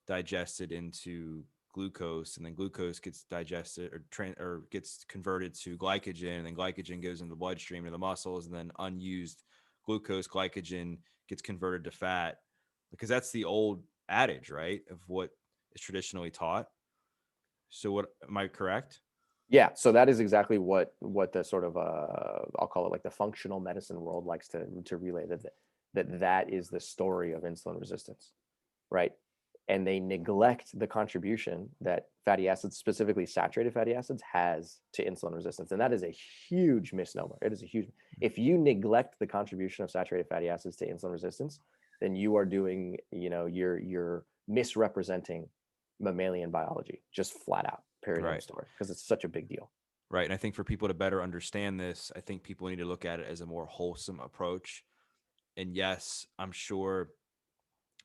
S1: digested into glucose and then glucose gets digested or gets converted to glycogen and then glycogen goes into the bloodstream to the muscles and then unused glucose glycogen gets converted to fat because that's the old adage, right, of what is traditionally taught. So what am I correct?
S2: Yeah, so that is exactly what the sort of I'll call it like the functional medicine world likes to relay, that is the story of insulin resistance, right? And they neglect the contribution that fatty acids, specifically saturated fatty acids, has to insulin resistance, and that is a huge misnomer. It is a huge. If you neglect the contribution of saturated fatty acids to insulin resistance, then you are doing, you're misrepresenting mammalian biology, just flat out. Period. End of
S1: Right.
S2: story. Because it's such a big deal.
S1: Right. And I think for people to better understand this, I think people need to look at it as a more wholesome approach. And yes, I'm sure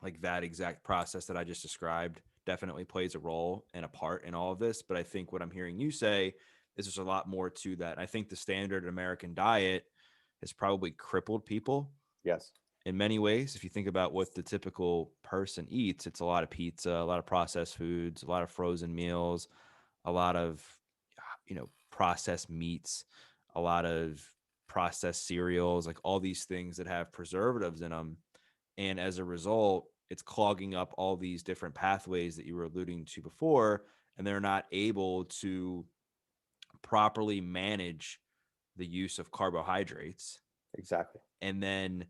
S1: like that exact process that I just described definitely plays a role and a part in all of this. But I think what I'm hearing you say is there's a lot more to that. I think the standard American diet has probably crippled people
S2: Yes.
S1: in many ways. If you think about what the typical person eats, it's a lot of pizza, a lot of processed foods, a lot of frozen meals, a lot of processed meats, a lot of processed cereals, like all these things that have preservatives in them. And as a result, it's clogging up all these different pathways that you were alluding to before, and they're not able to properly manage the use of carbohydrates.
S2: Exactly.
S1: And then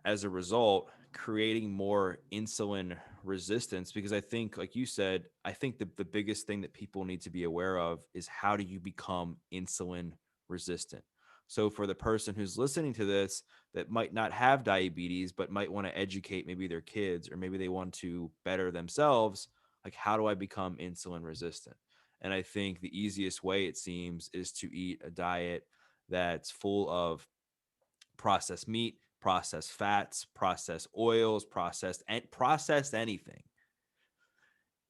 S1: as a result, creating more insulin resistance. Because I think, like you said, I think the biggest thing that people need to be aware of is how do you become insulin resistant? So, for the person who's listening to this that might not have diabetes, but might want to educate maybe their kids or maybe they want to better themselves, like, how do I become insulin resistant? And I think the easiest way, it seems, is to eat a diet that's full of processed meat, processed fats, processed oils, processed anything.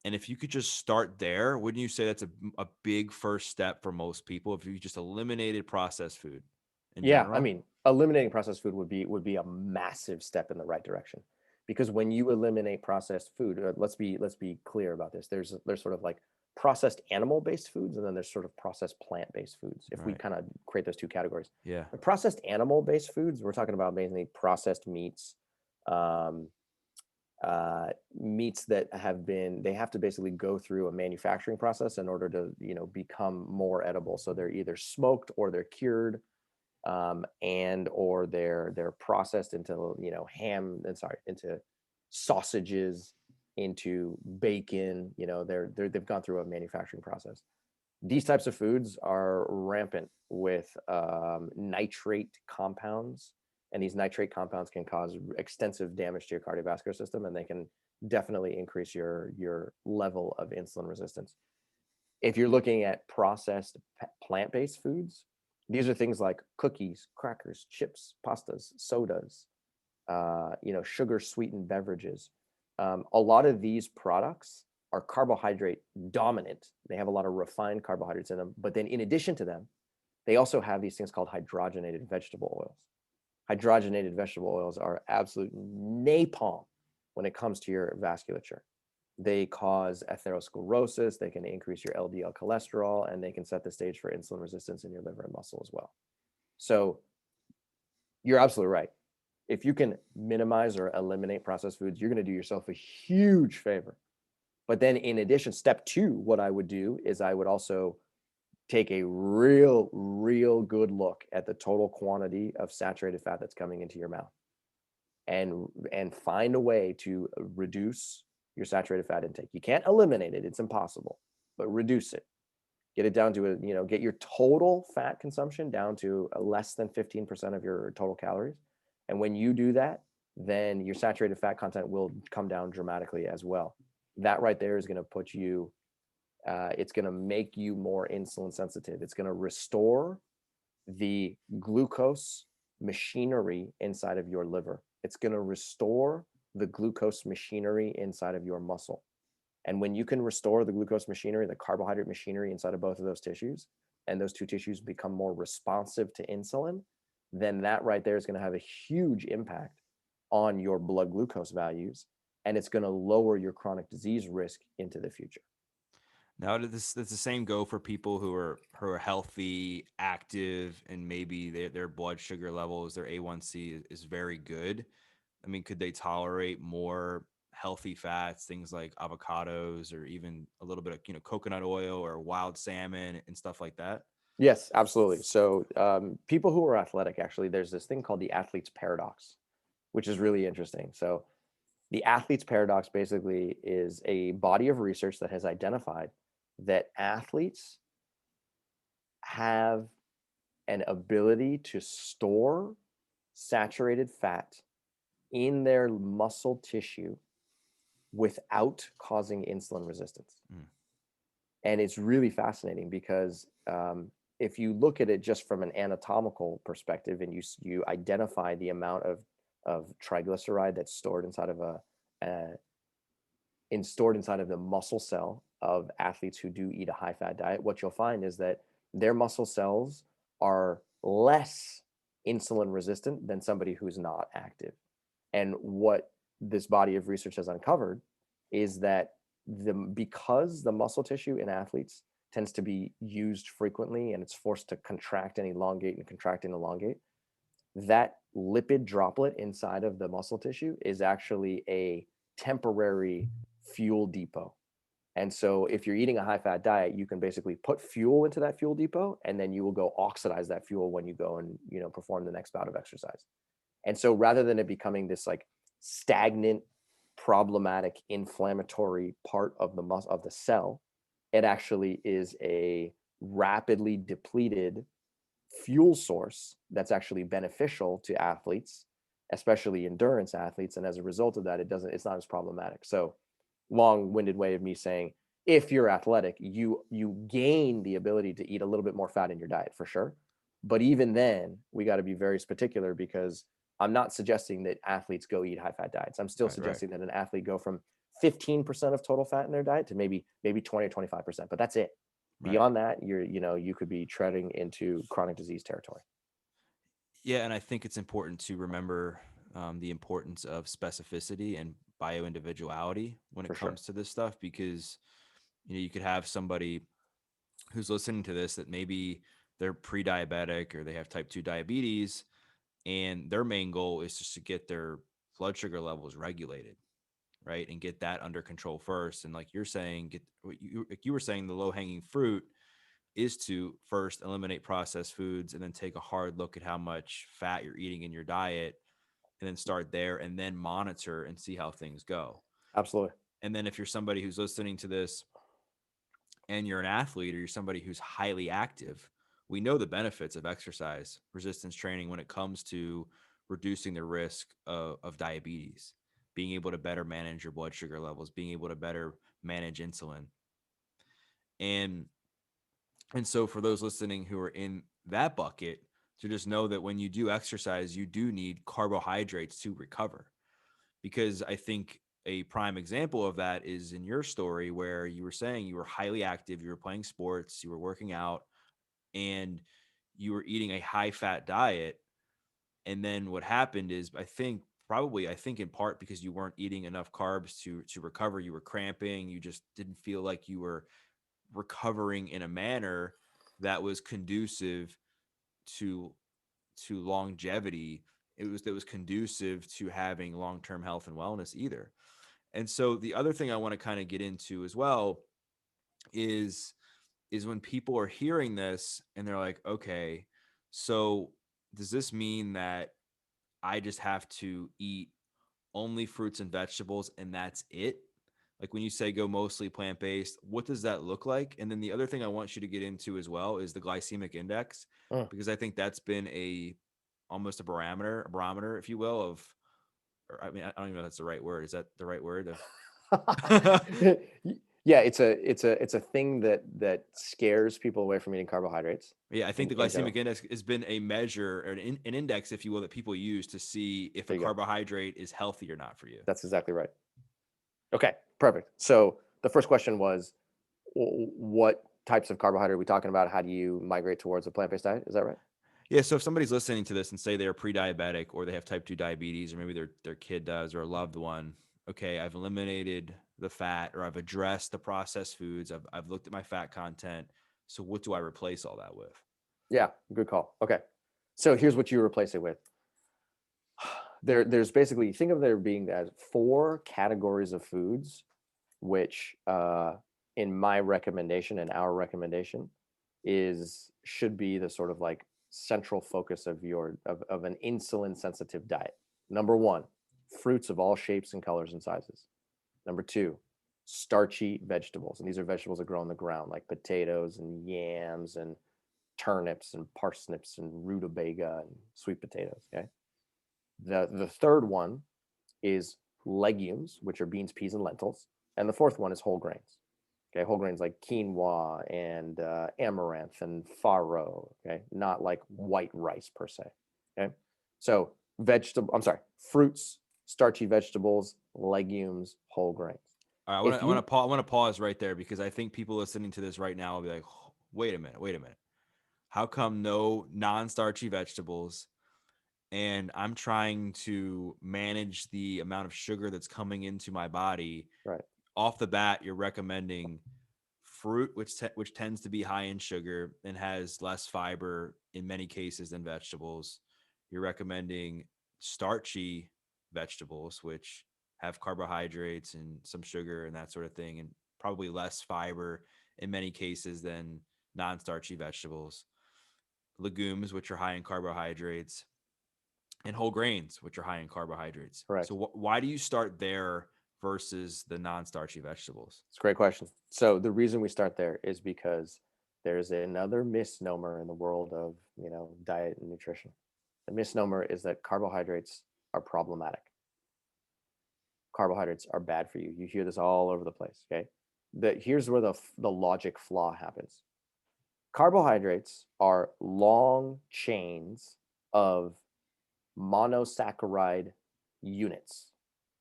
S1: And if you could just start there, wouldn't you say that's a big first step for most people if you just eliminated processed food in
S2: Yeah, I
S1: general?
S2: mean, eliminating processed food would be a massive step in the right direction, because when you eliminate processed food, let's be clear about this. There's sort of like processed animal-based foods, and then there's sort of processed plant-based foods. If we
S1: Right.
S2: kind of create those two categories,
S1: Yeah.
S2: the processed animal-based foods, we're talking about mainly processed meats, um, meats that they have to basically go through a manufacturing process in order to become more edible. So they're either smoked or they're cured, and or they're processed into ham and sorry into sausages, into bacon. They've gone through a manufacturing process. These types of foods are rampant with nitrate compounds, and these nitrate compounds can cause extensive damage to your cardiovascular system, and they can definitely increase your level of insulin resistance. If you're looking at processed plant-based foods, these are things like cookies, crackers, chips, pastas, sodas, sugar sweetened beverages. A lot of these products are carbohydrate dominant. They have a lot of refined carbohydrates in them. But then in addition to them, they also have these things called hydrogenated vegetable oils. Hydrogenated vegetable oils are absolute napalm when it comes to your vasculature. They cause atherosclerosis, they can increase your LDL cholesterol, and they can set the stage for insulin resistance in your liver and muscle as well. So you're absolutely right. If you can minimize or eliminate processed foods, you're going to do yourself a huge favor. But then in addition, step two, what I would do is I would also take a real good look at the total quantity of saturated fat that's coming into your mouth, and find a way to reduce your saturated fat intake. You can't eliminate it, it's impossible, but reduce it. Get it down to get your total fat consumption down to less than 15% of your total calories. And when you do that, then your saturated fat content will come down dramatically as well. That right there is going to put you, it's going to make you more insulin sensitive. It's going to restore the glucose machinery inside of your liver. It's going to restore the glucose machinery inside of your muscle. And when you can restore the glucose machinery, the carbohydrate machinery inside of both of those tissues, and those two tissues become more responsive to insulin, then that right there is going to have a huge impact on your blood glucose values, and it's going to lower your chronic disease risk into the future.
S1: Now, does the same go for people who are healthy, active, and maybe their blood sugar levels, their A1C is very good? I mean, could they tolerate more healthy fats, things like avocados, or even a little bit of coconut oil or wild salmon and stuff like that?
S2: Yes, absolutely. So people who are athletic, actually, there's this thing called the athlete's paradox, which is really interesting. So the athlete's paradox basically is a body of research that has identified that athletes have an ability to store saturated fat in their muscle tissue without causing insulin resistance.
S1: Mm.
S2: And it's really fascinating because if you look at it just from an anatomical perspective, and you identify the amount of triglyceride that's stored inside of stored inside of the muscle cell of athletes who do eat a high fat diet, what you'll find is that their muscle cells are less insulin resistant than somebody who's not active. And what this body of research has uncovered is that because the muscle tissue in athletes tends to be used frequently, and it's forced to contract and elongate and contract and elongate, that lipid droplet inside of the muscle tissue is actually a temporary fuel depot. And so if you're eating a high fat diet, you can basically put fuel into that fuel depot, and then you will go oxidize that fuel when you go and perform the next bout of exercise. And so rather than it becoming this like stagnant, problematic, inflammatory part of the cell, it actually is a rapidly depleted fuel source that's actually beneficial to athletes, especially endurance athletes. And as a result of that, it's not as problematic. So long-winded way of me saying, if you're athletic, you gain the ability to eat a little bit more fat in your diet for sure. But even then, we got to be very particular, because I'm not suggesting that athletes go eat high fat diets. I'm still
S1: Right, right.
S2: suggesting that an athlete go from 15% of total fat in their diet to maybe 20 or 25%, but that's it.
S1: Right.
S2: Beyond that, you could be treading into chronic disease territory.
S1: Yeah, and I think it's important to remember the importance of specificity and bioindividuality when it
S2: For sure.
S1: comes to this stuff, because you could have somebody who's listening to this that maybe they're pre-diabetic or they have type 2 diabetes, and their main goal is just to get their blood sugar levels regulated, right, and get that under control first. And like you're saying, get like you were saying, the low hanging fruit is to first eliminate processed foods and then take a hard look at how much fat you're eating in your diet, and then start there and then monitor and see how things go.
S2: Absolutely.
S1: And then if you're somebody who's listening to this and you're an athlete or you're somebody who's highly active, we know the benefits of exercise resistance training when it comes to reducing the risk of diabetes, being able to better manage your blood sugar levels, being able to better manage insulin. And so for those listening who are in that bucket, to just know that when you do exercise, you do need carbohydrates to recover. Because I think a prime example of that is in your story where you were saying you were highly active, you were playing sports, you were working out, and you were eating a high fat diet. And then what happened is, I think in part because you weren't eating enough carbs to recover, you were cramping, you just didn't feel like you were recovering in a manner that was conducive to longevity. It was conducive to having long-term health and wellness either. And so the other thing I want to kind of get into as well is when people are hearing this and they're like, okay, so does this mean that I just have to eat only fruits and vegetables and that's it? Like when you say go mostly plant-based, what does that look like? And then the other thing I want you to get into as well is the glycemic index,
S2: Mm.
S1: because I think that's been almost a barometer, if you will, of, or I mean, I don't even know if that's the right word. Is that the right word?
S2: Yeah, it's a thing that scares people away from eating carbohydrates
S1: Yeah, I think
S2: in
S1: the
S2: general.
S1: glycemic index has been a measure or an index, if you will, that people use to see if a
S2: There you go.
S1: carbohydrate is healthy or not for you.
S2: That's exactly right. Okay, perfect. So the first question was, what types of carbohydrate are we talking about? How do you migrate towards a plant-based diet? Is that right?
S1: Yeah, so if somebody's listening to this and say they're pre-diabetic or they have type 2 diabetes, or maybe their kid does or a loved one, okay, I've eliminated the fat or I've addressed the processed foods, I've looked at my fat content. So what do I replace all that with?
S2: Yeah, good call. Okay. So here's what you replace it with. There's basically, think of there being as four categories of foods, which in my recommendation and our recommendation should be the sort of like central focus of of an insulin sensitive diet. Number one, fruits of all shapes and colors and sizes. Number two, starchy vegetables. And these are vegetables that grow on the ground, like potatoes and yams and turnips and parsnips and rutabaga and sweet potatoes. Okay. The third one is legumes, which are beans, peas, and lentils. And the fourth one is whole grains. Okay, whole grains like quinoa and amaranth and farro. Okay, not like white rice per se. Okay, so fruits, starchy vegetables, legumes, whole grains.
S1: All right,
S2: If you
S1: I want to pause right there, because I think people listening to this right now will be like, "Oh, wait a minute, wait a minute. How come no non-starchy vegetables?" And I'm trying to manage the amount of sugar that's coming into my body.
S2: right,
S1: Off the bat, you're recommending fruit, which tends to be high in sugar and has less fiber in many cases than vegetables. You're recommending starchy vegetables, which have carbohydrates and some sugar and that sort of thing, and probably less fiber in many cases than non-starchy vegetables. Legumes, which are high in carbohydrates, and whole grains, which are high in carbohydrates.
S2: correct.
S1: So why do you start there versus the non-starchy vegetables?
S2: It's a great question. So the reason we start there is because there's another misnomer in the world of diet and nutrition. The misnomer is that carbohydrates are problematic. Carbohydrates are bad for you. You hear this all over the place. Okay, here's where the logic flaw happens. Carbohydrates are long chains of monosaccharide units.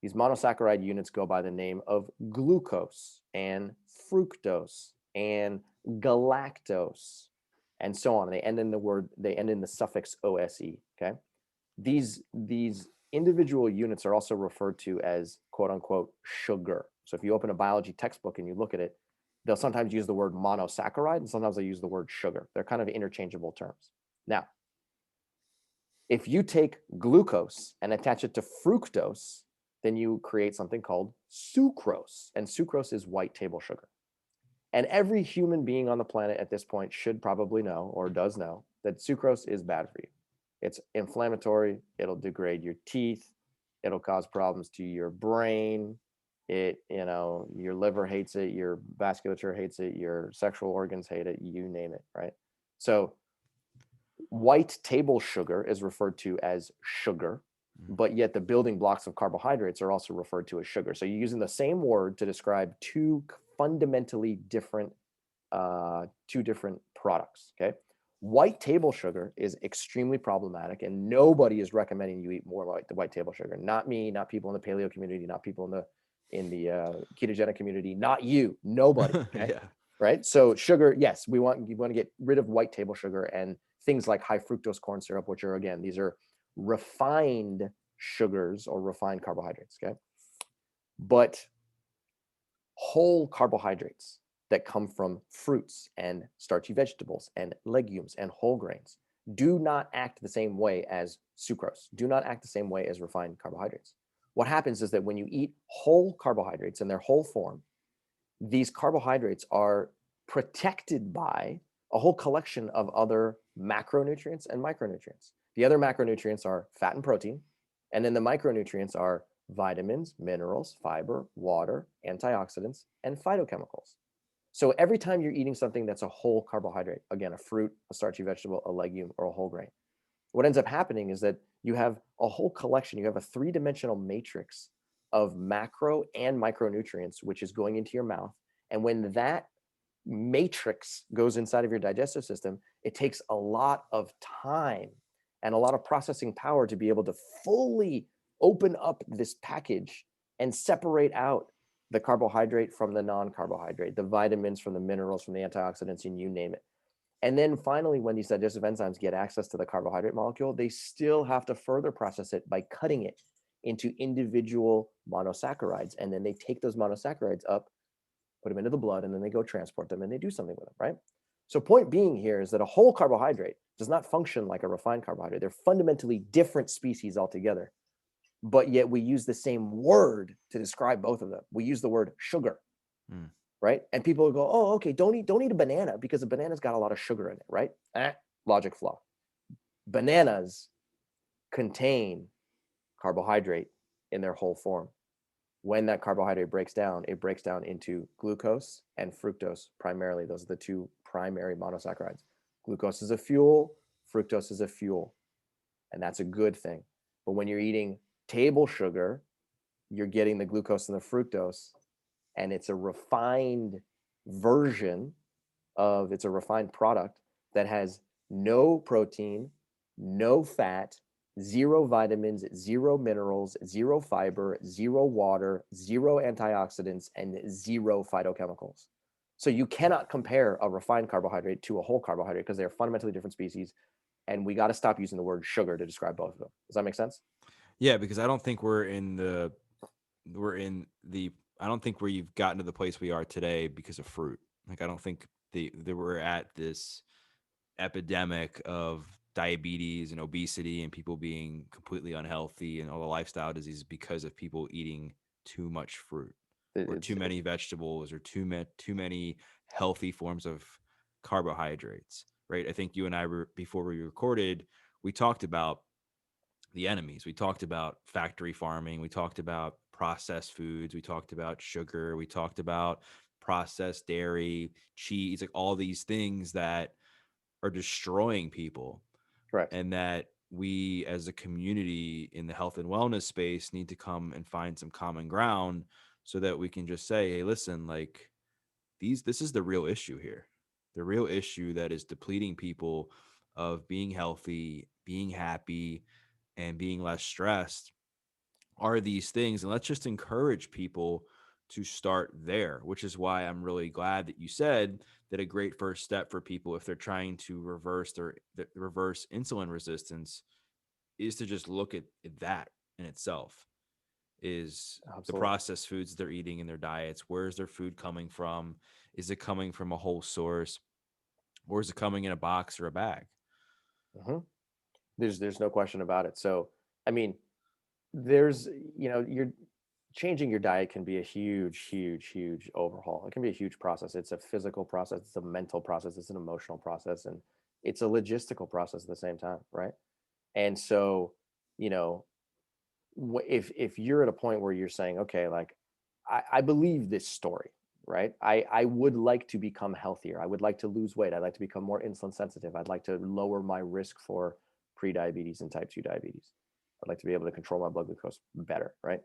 S2: These monosaccharide units go by the name of glucose and fructose and galactose and so on. They end in the suffix ose. Okay. These individual units are also referred to as quote unquote sugar. So if you open a biology textbook and you look at it, they'll sometimes use the word monosaccharide and sometimes they use the word sugar. They're kind of interchangeable terms. Now, if you take glucose and attach it to fructose, then you create something called sucrose. And sucrose is white table sugar. And every human being on the planet at this point should probably know or does know that sucrose is bad for you. It's inflammatory, it'll degrade your teeth, it'll cause problems to your brain. Your liver hates it, your vasculature hates it, your sexual organs hate it, you name it, right? So white table sugar is referred to as sugar, but yet the building blocks of carbohydrates are also referred to as sugar. So you're using the same word to describe two fundamentally different products. Okay. White table sugar is extremely problematic, and nobody is recommending you eat more white table sugar. Not me, not people in the paleo community, not people in the ketogenic community, not you, nobody. Okay.
S1: Yeah.
S2: Right. So sugar, yes, you want to get rid of white table sugar and things like high fructose corn syrup, which are, again, these are refined sugars or refined carbohydrates. Okay. But whole carbohydrates that come from fruits and starchy vegetables and legumes and whole grains do not act the same way as sucrose, do not act the same way as refined carbohydrates. What happens is that when you eat whole carbohydrates in their whole form, these carbohydrates are protected by a whole collection of other macronutrients and micronutrients. The other macronutrients are fat and protein, and then the micronutrients are vitamins, minerals, fiber, water, antioxidants, and phytochemicals. So every time you're eating something that's a whole carbohydrate, again, a fruit, a starchy vegetable, a legume, or a whole grain, what ends up happening is that you have a whole collection, you have a three-dimensional matrix of macro and micronutrients, which is going into your mouth. And when that matrix goes inside of your digestive system, it takes a lot of time and a lot of processing power to be able to fully open up this package and separate out the carbohydrate from the non-carbohydrate, the vitamins from the minerals, from the antioxidants, and you name it. And then finally, when these digestive enzymes get access to the carbohydrate molecule, they still have to further process it by cutting it into individual monosaccharides. And then they take those monosaccharides up, put them into the blood, and then they go transport them and they do something with them, right? So point being here is that a whole carbohydrate does not function like a refined carbohydrate. They're fundamentally different species altogether, but yet we use the same word to describe both of them. We use the word sugar.
S1: Mm.
S2: Right? And people will go, oh, okay, don't eat a banana because a banana's got a lot of sugar in it, right? Logic flaw. Bananas contain carbohydrate in their whole form. When that carbohydrate breaks down, it breaks down into glucose and fructose primarily. Those are the two primary monosaccharides. Glucose is a fuel, fructose is a fuel, and that's a good thing. But when you're eating table sugar, you're getting the glucose and the fructose, and it's a refined version it's a refined product that has no protein, no fat, zero vitamins, zero minerals, zero fiber, zero water, zero antioxidants, and zero phytochemicals. So you cannot compare a refined carbohydrate to a whole carbohydrate because they are fundamentally different species. And we got to stop using the word sugar to describe both of them. Does that make sense?
S1: Yeah, because I don't think I don't think where you've gotten to the place we are today because of fruit. Like I don't think that we're at this epidemic of diabetes and obesity and people being completely unhealthy and all the lifestyle diseases because of people eating too much fruit or
S2: It's
S1: too many vegetables or too many healthy forms of carbohydrates, right? I think you and I were before we recorded, we talked about the enemies. We talked about factory farming. We talked about processed foods. We talked about sugar. We talked about processed dairy, cheese, like all these things that are destroying people.
S2: correct.
S1: And that we as a community in the health and wellness space need to come and find some common ground so that we can just say, hey, listen, like this is the real issue here. The real issue that is depleting people of being healthy, being happy, and being less stressed are these things? And let's just encourage people to start there, which is why I'm really glad that you said that a great first step for people, if they're trying to reverse insulin resistance, is to just look at that in itself. Is the
S2: Absolutely.
S1: processed foods they're eating in their diets? Where's their food coming from? Is it coming from a whole source, or is it coming in a box or a bag?
S2: Hmm. There's no question about it. So, I mean, there's, you're changing your diet can be a huge, huge, huge overhaul. It can be a huge process. It's a physical process, it's a mental process, it's an emotional process, and it's a logistical process at the same time, right? And so, you know, if you're at a point where you're saying, okay, like I believe this story, right? I would like to become healthier. I would like to lose weight. I'd like to become more insulin sensitive. I'd like to lower my risk for pre-diabetes and type 2 diabetes. I'd like to be able to control my blood glucose better, right?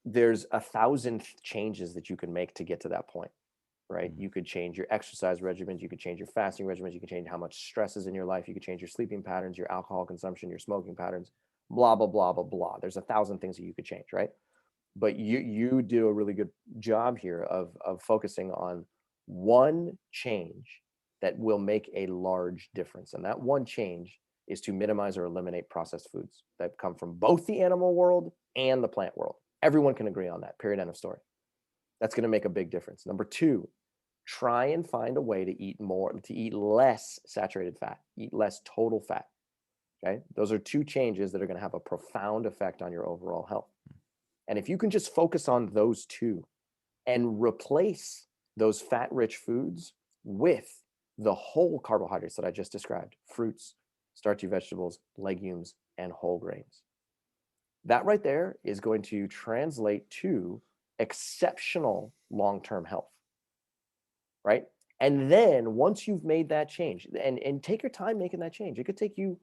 S2: There's 1,000 changes that you can make to get to that point, right?
S1: Mhm.
S2: You could change your exercise regimens, you could change your fasting regimens, you could change how much stress is in your life, you could change your sleeping patterns, your alcohol consumption, your smoking patterns, blah blah blah blah blah. There's 1,000 things that you could change, right? But you do a really good job here of focusing on one change that will make a large difference, and that one change is to minimize or eliminate processed foods that come from both the animal world and the plant world. Everyone can agree on that. Period. End of story. That's going to make a big difference. Number two, try and find a way to eat less saturated fat, eat less total fat. Okay. Those are two changes that are going to have a profound effect on your overall health. And if you can just focus on those two and replace those fat rich foods with the whole carbohydrates that I just described, fruits, starchy vegetables, legumes, and whole grains, that right there is going to translate to exceptional long term health, right? And then once you've made that change, and take your time making that change, it could take you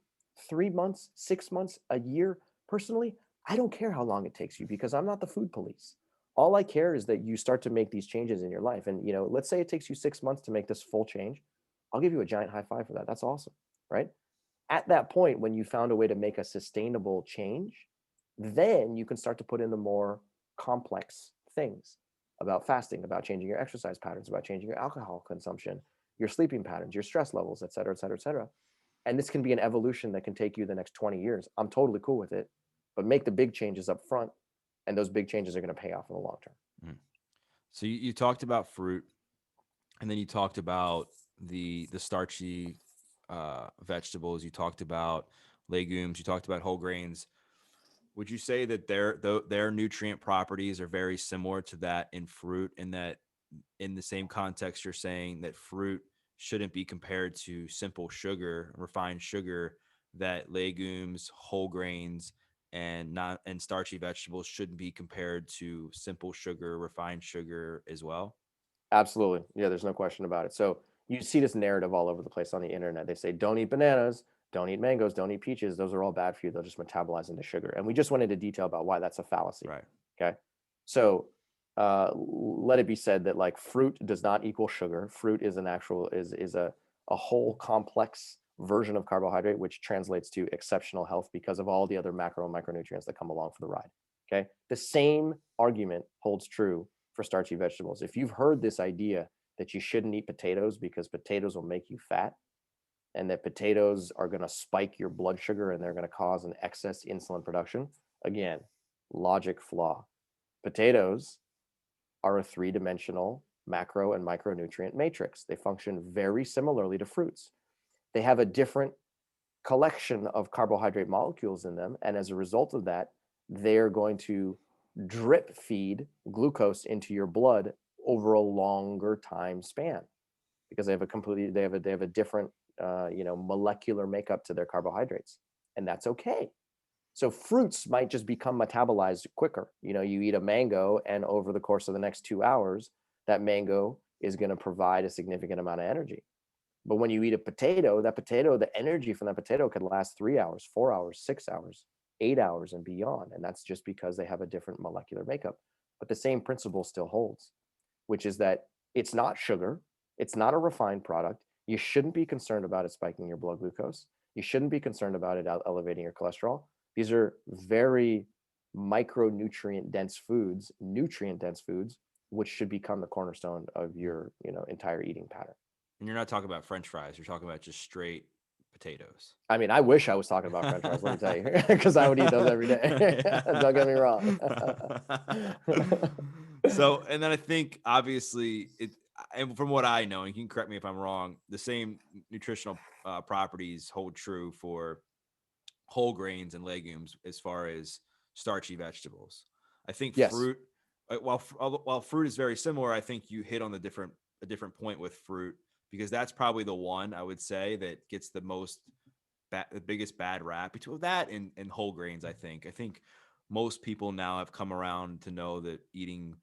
S2: 3 months, 6 months, a year. Personally, I don't care how long it takes you because I'm not the food police. All I care is that you start to make these changes in your life. And let's say it takes you 6 months to make this full change. I'll give you a giant high five for that. That's awesome, right? At that point, when you found a way to make a sustainable change, then you can start to put in the more complex things about fasting, about changing your exercise patterns, about changing your alcohol consumption, your sleeping patterns, your stress levels, et cetera, et cetera, et cetera. And this can be an evolution that can take you the next 20 years. I'm totally cool with it, but make the big changes up front, and those big changes are going to pay off in the long term.
S1: Mm. So you talked about fruit, and then you talked about the starchy vegetables. You talked about legumes. You talked about whole grains. Would you say that their nutrient properties are very similar to that in fruit, and that in the same context you're saying that fruit shouldn't be compared to simple sugar, refined sugar, that legumes, whole grains, and starchy vegetables shouldn't be compared to simple sugar, refined sugar as well?
S2: Absolutely. Yeah, there's no question about it. So you see this narrative all over the place on the internet. They say, don't eat bananas, don't eat mangoes, don't eat peaches. Those are all bad for you. They'll just metabolize into sugar. And we just went into detail about why that's a fallacy.
S1: Right.
S2: Okay. So let it be said that like fruit does not equal sugar. Fruit is an actual is a whole complex version of carbohydrate, which translates to exceptional health because of all the other macro and micronutrients that come along for the ride. Okay. The same argument holds true for starchy vegetables. If you've heard this idea that you shouldn't eat potatoes because potatoes will make you fat, and that potatoes are going to spike your blood sugar and they're going to cause an excess insulin production, again, logic flaw. Potatoes are a three-dimensional macro and micronutrient matrix. They function very similarly to fruits. They have a different collection of carbohydrate molecules in them, and as a result of that, they're going to drip feed glucose into your blood over a longer time span because they have a different molecular makeup to their carbohydrates, and that's okay. So fruits might just become metabolized quicker. You eat a mango, and over the course of the next 2 hours, that mango is going to provide a significant amount of energy. But when you eat a potato, the energy from that potato could last 3 hours, 4 hours, 6 hours, 8 hours, and beyond. And that's just because they have a different molecular makeup. But the same principle still holds, which is that it's not sugar, it's not a refined product. You shouldn't be concerned about it spiking your blood glucose. You shouldn't be concerned about it elevating your cholesterol. These are very micronutrient dense foods, nutrient dense foods, which should become the cornerstone of your, entire eating pattern.
S1: And you're not talking about French fries. You're talking about just straight potatoes.
S2: I mean, I wish I was talking about French fries, let me tell you, because I would eat those every day. Don't get me wrong.
S1: So, and then I think obviously and from what I know, and you can correct me if I'm wrong, the same nutritional properties hold true for whole grains and legumes as far as starchy vegetables. I think
S2: Yes,
S1: fruit, while fruit is very similar, I think you hit on a different point with fruit, because that's probably the one I would say that gets the biggest bad rap between that and whole grains. I think most people now have come around to know that eating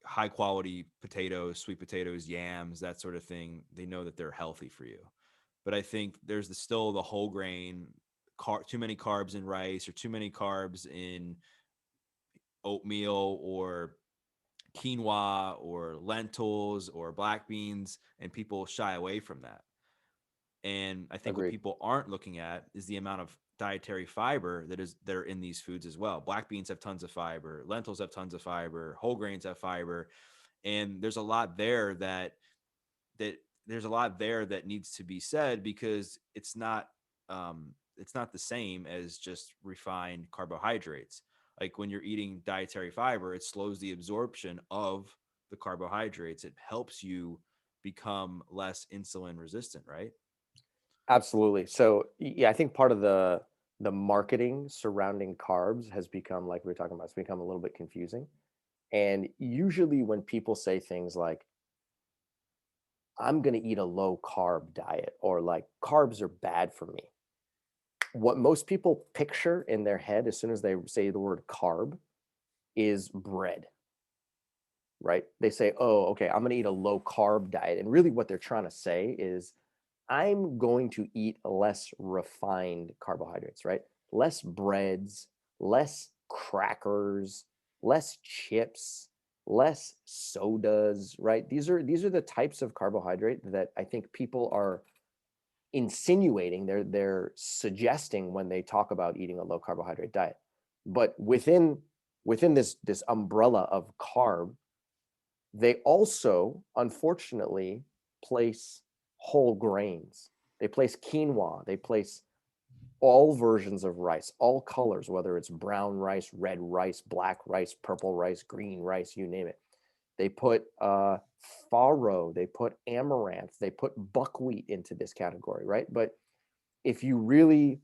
S1: high quality potatoes, sweet potatoes, yams, that sort of thing, they know that they're healthy for you. But I think there's still the whole grain, too many carbs in rice or too many carbs in oatmeal or quinoa or lentils or black beans, and people shy away from that. And I think what
S2: agreed.
S1: people aren't looking at is the amount of dietary fiber that are in these foods as well. Black beans have tons of fiber, lentils have tons of fiber, whole grains have fiber, and there's a lot there that there's a lot there that needs to be said, because it's not the same as just refined carbohydrates. Like when you're eating dietary fiber, it slows the absorption of the carbohydrates. It helps you become less insulin resistant, right?
S2: Absolutely. So yeah, I think part of the marketing surrounding carbs has become, like we were talking about, it's become a little bit confusing. And usually when people say things like, I'm going to eat a low carb diet, or like carbs are bad for me, what most people picture in their head as soon as they say the word carb is bread, right? They say, oh, okay, I'm going to eat a low carb diet. And really what they're trying to say is, I'm going to eat less refined carbohydrates, right? Less breads, less crackers, less chips, less sodas, right? These are the types of carbohydrate that I think people are insinuating, they're suggesting when they talk about eating a low carbohydrate diet. But within this umbrella of carb, they also, unfortunately, place whole grains. They place quinoa. They place all versions of rice, all colors, whether it's brown rice, red rice, black rice, purple rice, green rice, you name it. They put farro, they put amaranth, they put buckwheat into this category, right? But if you really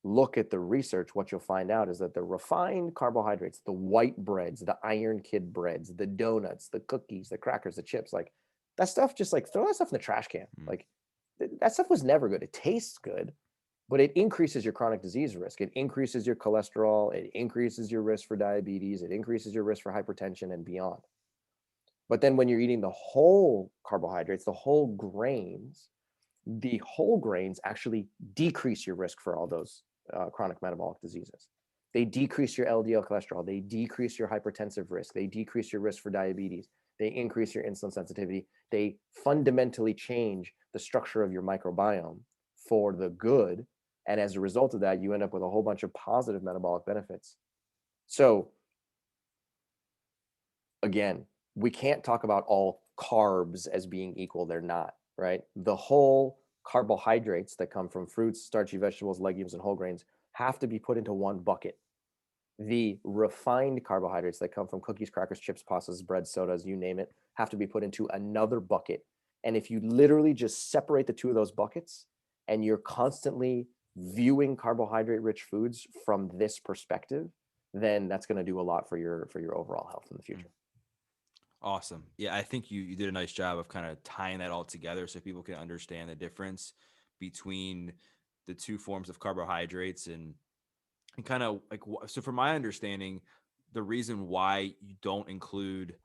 S2: look at the research, what you'll find out is that the refined carbohydrates, the white breads, the Iron Kid breads, the donuts, the cookies, the crackers, the chips, like that stuff, just like throw that stuff in the trash can.
S1: Mm.
S2: Like that stuff was never good. It tastes good, but it increases your chronic disease risk. It increases your cholesterol. It increases your risk for diabetes. It increases your risk for hypertension and beyond. But then when you're eating the whole carbohydrates, the whole grains, the whole grains actually decrease your risk for all those chronic metabolic diseases. They decrease your LDL cholesterol. They decrease your hypertensive risk. They decrease your risk for diabetes. They increase your insulin sensitivity. They fundamentally change the structure of your microbiome for the good. And as a result of that, you end up with a whole bunch of positive metabolic benefits. So again, we can't talk about all carbs as being equal. They're not, right? The whole carbohydrates that come from fruits, starchy vegetables, legumes, and whole grains have to be put into one bucket. The refined carbohydrates that come from cookies, crackers, chips, pastas, bread, sodas, you name it, have to be put into another bucket. And if you literally just separate the two of those buckets and you're constantly viewing carbohydrate rich foods from this perspective, then that's going to do a lot for your overall health in the
S1: Mm.
S2: future.
S1: Awesome. Yeah, I think you did a nice job of kind of tying that all together so people can understand the difference between the two forms of carbohydrates, and kind of like, so from my understanding, the reason why you don't include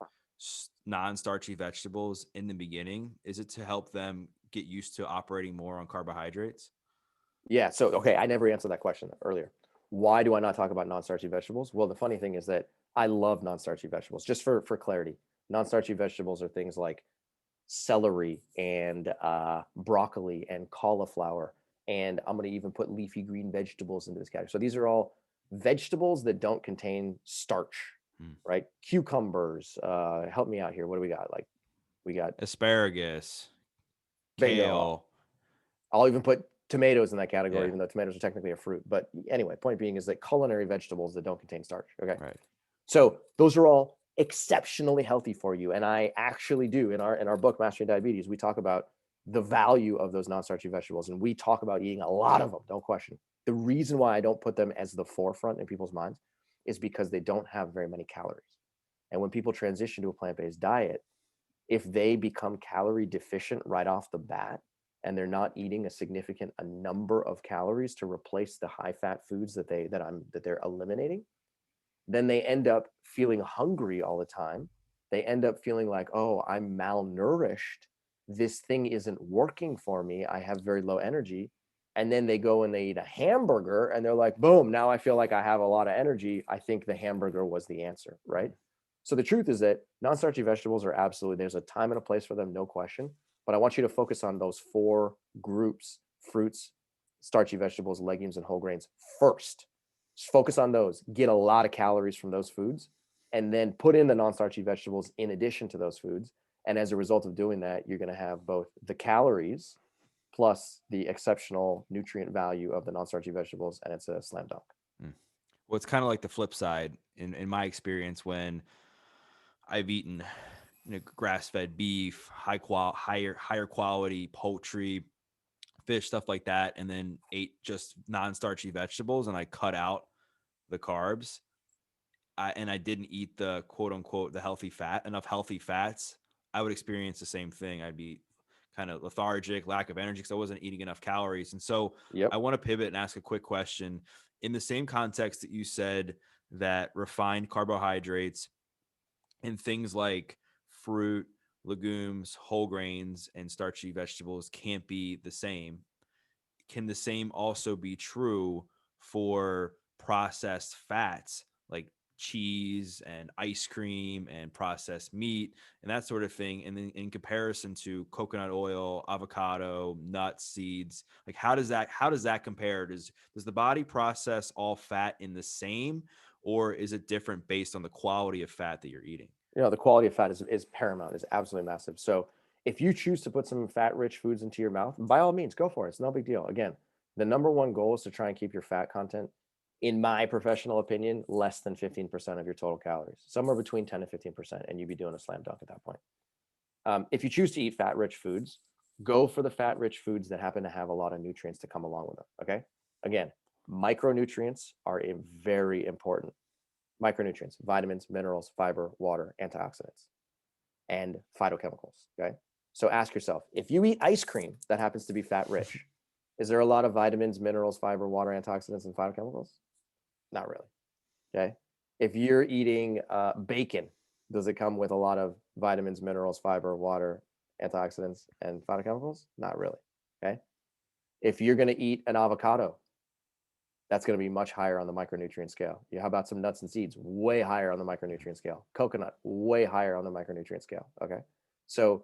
S1: non-starchy vegetables in the beginning, is it to help them get used to operating more on carbohydrates?
S2: Yeah. So, okay, I never answered that question earlier. Why do I not talk about non-starchy vegetables? Well, the funny thing is that I love non-starchy vegetables. Just for clarity, non-starchy vegetables are things like celery and broccoli and cauliflower, and I'm going to even put leafy green vegetables into this category. So these are all vegetables that don't contain starch,
S1: Hmm.
S2: right? Cucumbers. Help me out here. What do we got? Like we got
S1: Asparagus,
S2: bingo.
S1: kale.
S2: I'll even put tomatoes in that category,
S1: Yeah,
S2: even though tomatoes are technically a fruit. But anyway, point being is that culinary vegetables that don't contain starch. Okay.
S1: right.
S2: So those are all exceptionally healthy for you. And I actually do in our book, Mastering Diabetes, we talk about the value of those non-starchy vegetables. And we talk about eating a lot of them, don't question. The reason why I don't put them as the forefront in people's minds is because they don't have very many calories. And when people transition to a plant-based diet, if they become calorie deficient right off the bat and they're not eating a significant a number of calories to replace the high fat foods that they're eliminating, then they end up feeling hungry all the time. They end up feeling like, oh, I'm malnourished. This thing isn't working for me. I have very low energy. And then they go and they eat a hamburger and they're like, boom, now I feel like I have a lot of energy. I think the hamburger was the answer, right? So the truth is that non-starchy vegetables are absolutely, there's a time and a place for them, no question. But I want you to focus on those four groups: fruits, starchy vegetables, legumes, and whole grains first. Just focus on those, get a lot of calories from those foods, and then put in the non-starchy vegetables in addition to those foods. And as a result of doing that, you're going to have both the calories plus the exceptional nutrient value of the non-starchy vegetables, and it's a slam dunk.
S1: Mm. Well, it's kind of like the flip side in my experience when I've eaten, grass-fed beef, higher quality poultry, fish, stuff like that, and then ate just non-starchy vegetables, and I cut out the carbs. And I didn't eat the quote unquote the healthy fat, enough healthy fats, I would experience the same thing. I'd be kind of lethargic, lack of energy because I wasn't eating enough calories. And so I
S2: Yep.
S1: want to pivot and ask a quick question. In the same context that you said that refined carbohydrates and things like fruit, legumes, whole grains, and starchy vegetables can't be the same, can the same also be true for processed fats like cheese and ice cream and processed meat and that sort of thing? And then in comparison to coconut oil, avocado, nuts, seeds, like how does that compare? Does the body process all fat in the same, or is it different based on the quality of fat that you're eating?
S2: The quality of fat is paramount, is absolutely massive. So if you choose to put some fat rich foods into your mouth, by all means, go for it. It's no big deal. Again, the number one goal is to try and keep your fat content, in my professional opinion, less than 15% of your total calories, somewhere between 10 to 15%, and you'd be doing a slam dunk at that point. If you choose to eat fat rich foods, go for the fat rich foods that happen to have a lot of nutrients to come along with them. Okay. Again, micronutrients are very important. Micronutrients: vitamins, minerals, fiber, water, antioxidants, and phytochemicals. Okay. So ask yourself, if you eat ice cream that happens to be fat rich, is there a lot of vitamins, minerals, fiber, water, antioxidants, and phytochemicals? Not really. Okay. If you're eating bacon, does it come with a lot of vitamins, minerals, fiber, water, antioxidants, and phytochemicals? Not really. Okay. If you're going to eat an avocado, that's going to be much higher on the micronutrient scale. How about some nuts and seeds? Way higher on the micronutrient scale. Coconut, way higher on the micronutrient scale. Okay. So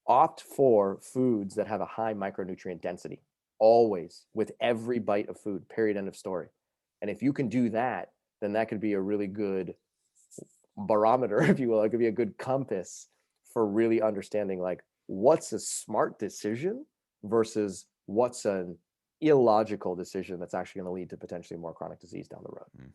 S2: opt for foods that have a high micronutrient density, always, with every bite of food, period, end of story. And if you can do that, then that could be a really good barometer, if you will. It could be a good compass for really understanding like what's a smart decision versus what's an illogical decision that's actually going to lead to potentially more chronic disease down the road.
S1: Mm.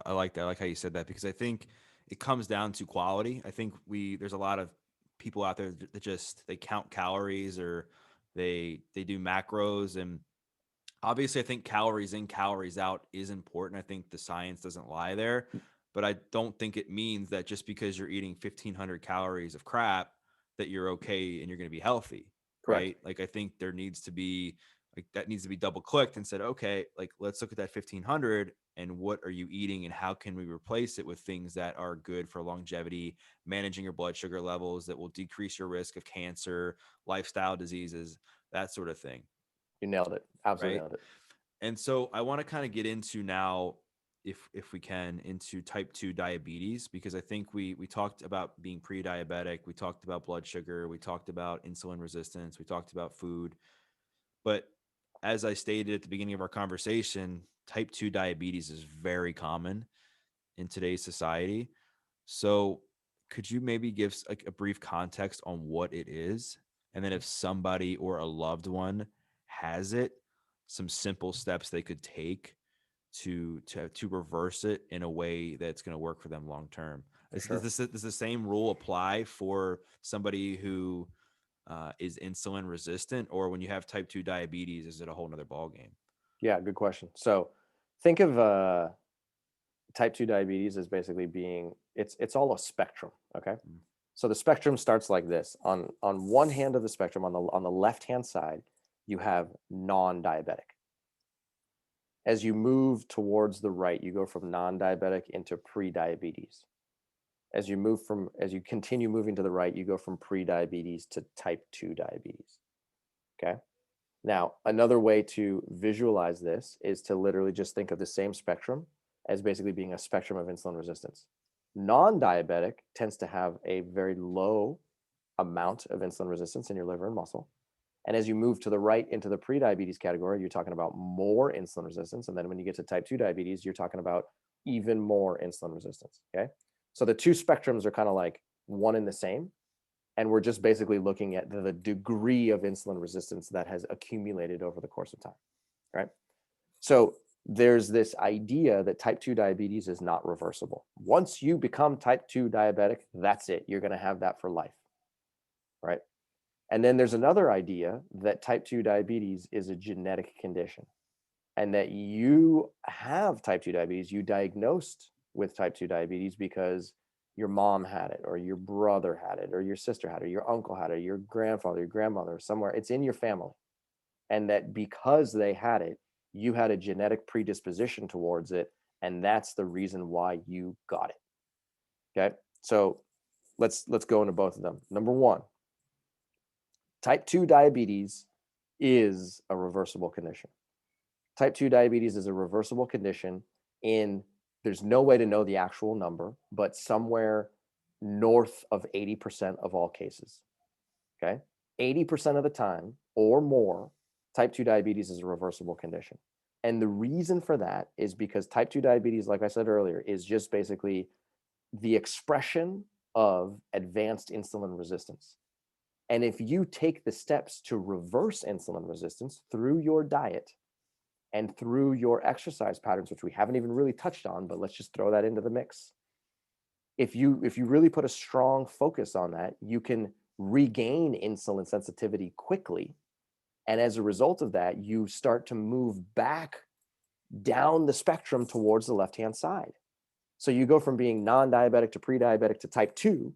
S1: I like that. I like how you said that because I think it comes down to quality. I think there's a lot of people out there that just they count calories or they do macros, and obviously I think calories in, calories out is important. I think the science doesn't lie there, but I don't think it means that just because you're eating 1,500 calories of crap that you're okay and you're going to be healthy,
S2: Correct.
S1: right? Like I think there needs to be like that needs to be double clicked and said, okay, like let's look at that 1,500 and what are you eating and how can we replace it with things that are good for longevity, managing your blood sugar levels that will decrease your risk of cancer, lifestyle diseases, that sort of thing,
S2: You nailed it. Absolutely
S1: right?
S2: nailed it.
S1: And so I want to kind of get into now, if we can, into type 2 diabetes, because I think we talked about being pre-diabetic, we talked about blood sugar, we talked about insulin resistance, we talked about food, but as I stated at the beginning of our conversation, type 2 diabetes is very common in today's society. So, could you maybe give like a brief context on what it is? And then if somebody or a loved one has it, some simple steps they could take to reverse it in a way that's going to work for them long term.
S2: For
S1: Does
S2: sure.
S1: this does the same rule apply for somebody who is insulin resistant, or when you have type 2 diabetes, is it a whole nother ball game?
S2: Yeah, good question. So think of type 2 diabetes as basically being it's all a spectrum, okay?
S1: Mm.
S2: So the spectrum starts like this. On one hand of the spectrum, on the left-hand side, you have non-diabetic. As you move towards the right, you go from non-diabetic into pre-diabetes. As you continue moving to the right, you go from pre-diabetes to type 2 diabetes. Okay? Now, another way to visualize this is to literally just think of the same spectrum as basically being a spectrum of insulin resistance. Non-diabetic tends to have a very low amount of insulin resistance in your liver and muscle. And as you move to the right into the pre-diabetes category, you're talking about more insulin resistance. And then when you get to type 2 diabetes, you're talking about even more insulin resistance. Okay. So the two spectrums are kind of like one and the same. And we're just basically looking at the degree of insulin resistance that has accumulated over the course of time. Right. So there's this idea that type 2 diabetes is not reversible. Once you become type 2 diabetic, that's it. You're going to have that for life. Right. And then there's another idea that type 2 diabetes is a genetic condition and that you have type 2 diabetes, you diagnosed with type 2 diabetes because your mom had it, or your brother had it, or your sister had it, or your uncle had it, your grandfather, your grandmother, somewhere. It's in your family. And that because they had it, you had a genetic predisposition towards it. And that's the reason why you got it. Okay. So let's go into both of them. Number one, type 2 diabetes is a reversible condition. Type 2 diabetes is a reversible condition in, there's no way to know the actual number, but somewhere north of 80% of all cases. Okay. 80% of the time or more, type 2 diabetes is a reversible condition. And the reason for that is because type 2 diabetes, like I said earlier, is just basically the expression of advanced insulin resistance. And if you take the steps to reverse insulin resistance through your diet and through your exercise patterns, which we haven't even really touched on, but let's just throw that into the mix. If you really put a strong focus on that, you can regain insulin sensitivity quickly. And as a result of that, you start to move back down the spectrum towards the left-hand side. So you go from being non-diabetic to pre-diabetic to type 2.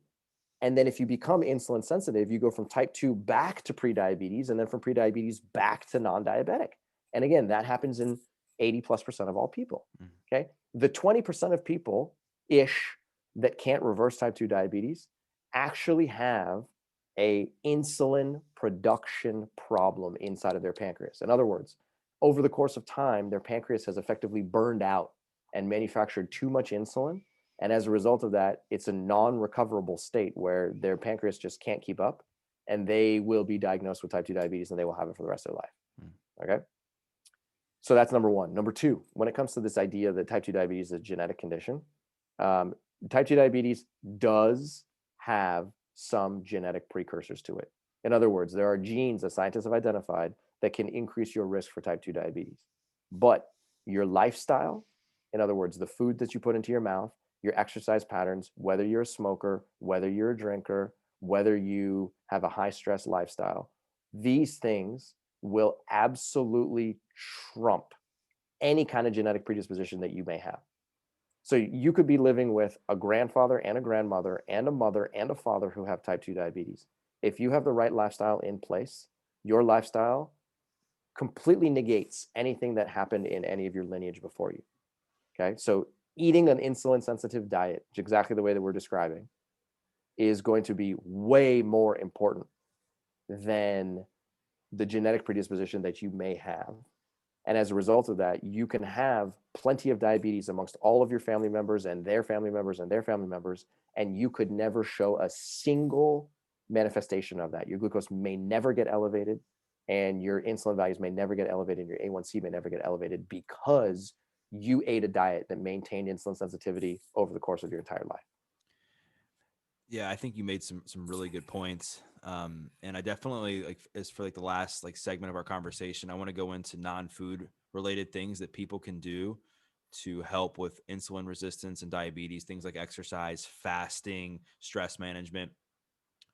S2: And then if you become insulin sensitive, you go from type 2 back to prediabetes, and then from prediabetes back to non-diabetic. And again, that happens in 80+% of all people. Okay. The 20% of people ish that can't reverse type 2 diabetes actually have a insulin production problem inside of their pancreas. In other words, over the course of time, their pancreas has effectively burned out and manufactured too much insulin. And as a result of that, it's a non-recoverable state where their pancreas just can't keep up, and they will be diagnosed with type 2 diabetes and they will have it for the rest of their life. Okay. So that's number one. Number two, when it comes to this idea that type 2 diabetes is a genetic condition, type 2 diabetes does have some genetic precursors to it. In other words, there are genes that scientists have identified that can increase your risk for type 2 diabetes. But your lifestyle, in other words, the food that you put into your mouth, your exercise patterns, whether you're a smoker, whether you're a drinker, whether you have a high stress lifestyle, these things will absolutely trump any kind of genetic predisposition that you may have. So you could be living with a grandfather and a grandmother and a mother and a father who have type 2 diabetes. If you have the right lifestyle in place, your lifestyle completely negates anything that happened in any of your lineage before you. Okay. So eating an insulin sensitive diet, exactly the way that we're describing, is going to be way more important than the genetic predisposition that you may have. And as a result of that, you can have plenty of diabetes amongst all of your family members and their family members and their family members, and you could never show a single manifestation of that. Your glucose may never get elevated, and your insulin values may never get elevated, and your A1C may never get elevated because you ate a diet that maintained insulin sensitivity over the course of your entire life.
S1: Yeah, I think you made some really good points. And I definitely like as for like the last like segment of our conversation, I want to go into non-food related things that people can do to help with insulin resistance and diabetes, things like exercise, fasting, stress management,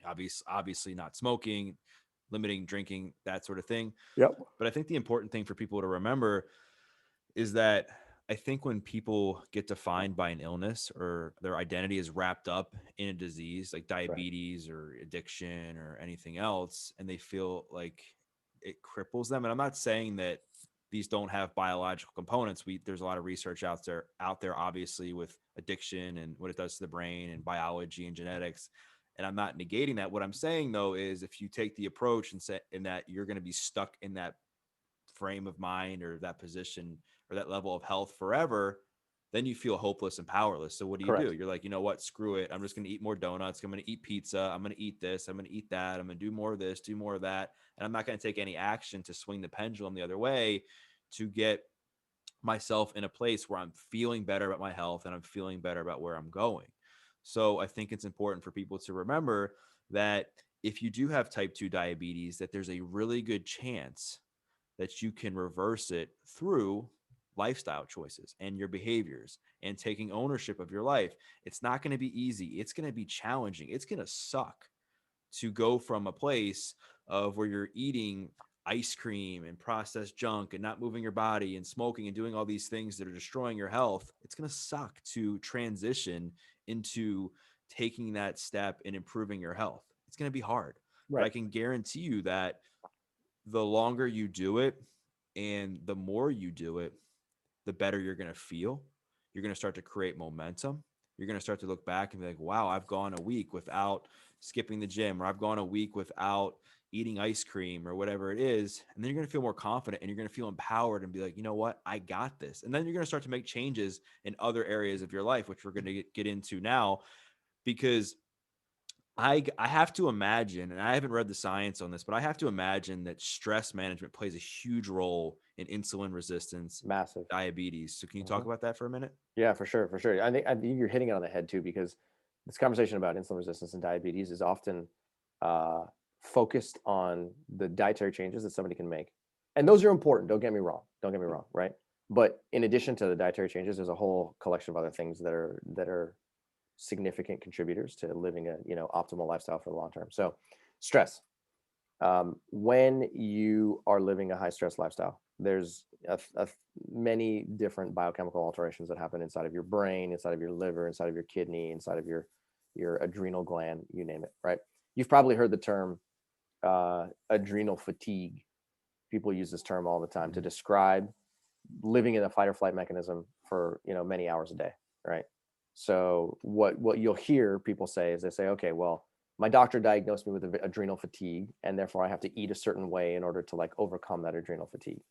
S1: obviously not smoking, limiting drinking, that sort of thing.
S2: Yep.
S1: But I think the important thing for people to remember is that I think when people get defined by an illness or their identity is wrapped up in a disease like
S2: Right.
S1: diabetes or addiction or anything else, and they feel like it cripples them. And I'm not saying that these don't have biological components. There's a lot of research out there obviously with addiction and what it does to the brain and biology and genetics. And I'm not negating that. What I'm saying though is if you take the approach and say in that you're going to be stuck in that frame of mind or that position or that level of health forever, then you feel hopeless and powerless. So what do?
S2: Correct.
S1: You're like, you know what? Screw it. I'm just going to eat more donuts. I'm going to eat pizza. I'm going to eat this. I'm going to eat that. I'm going to do more of this, do more of that. And I'm not going to take any action to swing the pendulum the other way to get myself in a place where I'm feeling better about my health and I'm feeling better about where I'm going. So I think it's important for people to remember that if you do have type 2 diabetes, that there's a really good chance that you can reverse it through lifestyle choices and your behaviors and taking ownership of your life. It's not going to be easy. It's going to be challenging. It's going to suck to go from a place of where you're eating ice cream and processed junk and not moving your body and smoking and doing all these things that are destroying your health. It's going to suck to transition into taking that step and improving your health. It's going to be hard, but I
S2: Right.
S1: can guarantee you that the longer you do it and the more you do it, the better you're going to feel. You're going to start to create momentum. You're going to start to look back and be like, wow, I've gone a week without skipping the gym, or I've gone a week without eating ice cream or whatever it is. And then you're going to feel more confident and you're going to feel empowered and be like, you know what? I got this. And then you're going to start to make changes in other areas of your life, which we're going to get into now, because I have to imagine, and I haven't read the science on this, but I have to imagine that stress management plays a huge role in insulin resistance,
S2: Massive.
S1: diabetes. So can you talk
S2: Mhm.
S1: about that for a minute?
S2: Yeah, for sure, for sure. I think you're hitting it on the head too, because this conversation about insulin resistance and diabetes is often uh, focused on the dietary changes that somebody can make, and those are important. Don't get me wrong. Don't get me wrong. Right. But in addition to the dietary changes, there's a whole collection of other things that are significant contributors to living a optimal lifestyle for the long term. So, stress. When you are living a high stress lifestyle, there's many different biochemical alterations that happen inside of your brain, inside of your liver, inside of your kidney, inside of your adrenal gland, you name it. Right? You've probably heard the term adrenal fatigue. People use this term all the time to
S1: Mhm.
S2: describe living in a fight or flight mechanism for many hours a day. Right? So what you'll hear people say is they say, okay, well, my doctor diagnosed me with adrenal fatigue, and therefore I have to eat a certain way in order to like overcome that adrenal fatigue,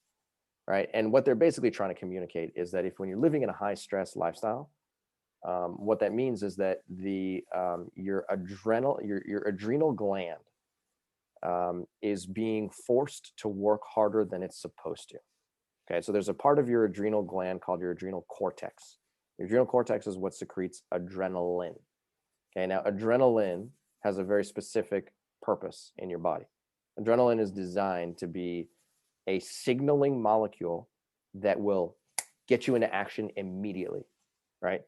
S2: right? And what they're basically trying to communicate is that if when you're living in a high stress lifestyle, what that means is that the your adrenal gland is being forced to work harder than it's supposed to. Okay, so there's a part of your adrenal gland called your adrenal cortex. Your adrenal cortex is what secretes adrenaline. Okay, now adrenaline has a very specific purpose in your body. Adrenaline is designed to be a signaling molecule that will get you into action immediately, right?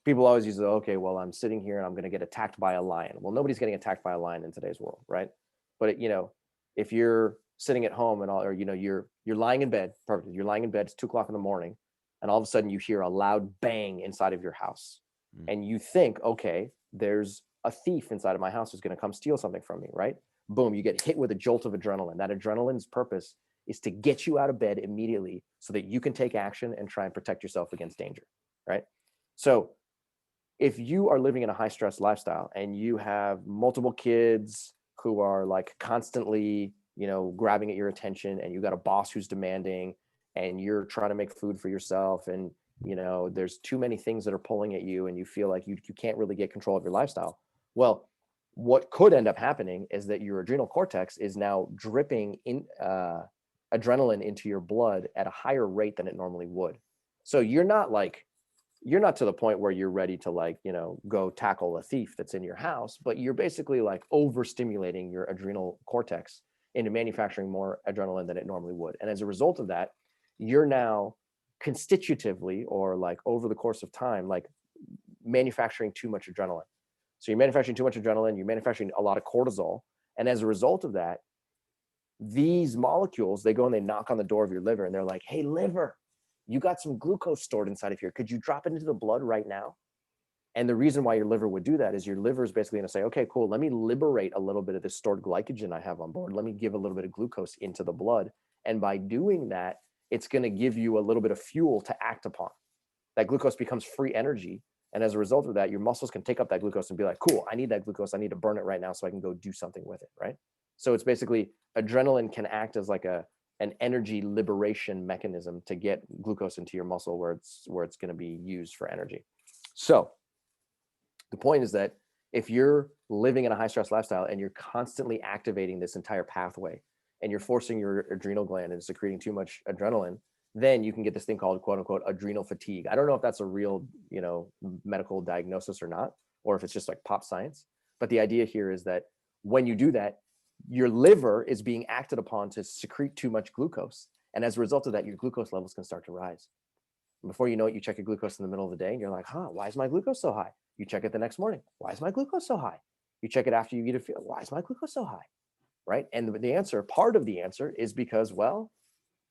S2: People always use the, okay, well, I'm sitting here and I'm going to get attacked by a lion. Well, nobody's getting attacked by a lion in today's world, right? But if you're sitting at home and all, or you're lying in bed, perfect. You're lying in bed. It's 2 o'clock in the morning, and all of a sudden you hear a loud bang inside of your house,
S1: Mm.
S2: and you think, okay, there's a thief inside of my house who's going to come steal something from me, right? Boom, you get hit with a jolt of adrenaline. That adrenaline's purpose is to get you out of bed immediately so that you can take action and try and protect yourself against danger, right? So if you are living in a high stress lifestyle and you have multiple kids who are like constantly, grabbing at your attention, and you got a boss who's demanding, and you're trying to make food for yourself, and there's too many things that are pulling at you, and you feel like you can't really get control of your lifestyle. Well, what could end up happening is that your adrenal cortex is now dripping in adrenaline into your blood at a higher rate than it normally would. So you're not to the point where you're ready to go tackle a thief that's in your house, but you're basically like overstimulating your adrenal cortex into manufacturing more adrenaline than it normally would. And as a result of that, you're now constitutively, or like over the course of time, like manufacturing too much adrenaline. So you're manufacturing too much adrenaline, you're manufacturing a lot of cortisol. And as a result of that, these molecules, they go and they knock on the door of your liver and they're like, hey, liver, you got some glucose stored inside of here. Could you drop it into the blood right now? And the reason why your liver would do that is your liver is basically going to say, okay, cool, let me liberate a little bit of this stored glycogen I have on board. Let me give a little bit of glucose into the blood. And by doing that, it's going to give you a little bit of fuel to act upon. That glucose becomes free energy. And as a result of that, your muscles can take up that glucose and be like, cool, I need that glucose. I need to burn it right now so I can go do something with it, right? So it's basically adrenaline can act as like an energy liberation mechanism to get glucose into your muscle where it's going to be used for energy. So the point is that if you're living in a high stress lifestyle and you're constantly activating this entire pathway and you're forcing your adrenal gland into secreting too much adrenaline, then you can get this thing called quote unquote adrenal fatigue. I don't know if that's a real, medical diagnosis or not, or if it's just like pop science. But the idea here is that when you do that, your liver is being acted upon to secrete too much glucose. And as a result of that, your glucose levels can start to rise. And before you know it, you check your glucose in the middle of the day and you're like, why is my glucose so high? You check it the next morning. Why is my glucose so high? You check it after you eat a meal. Why is my glucose so high? Right? And part of the answer is because, well,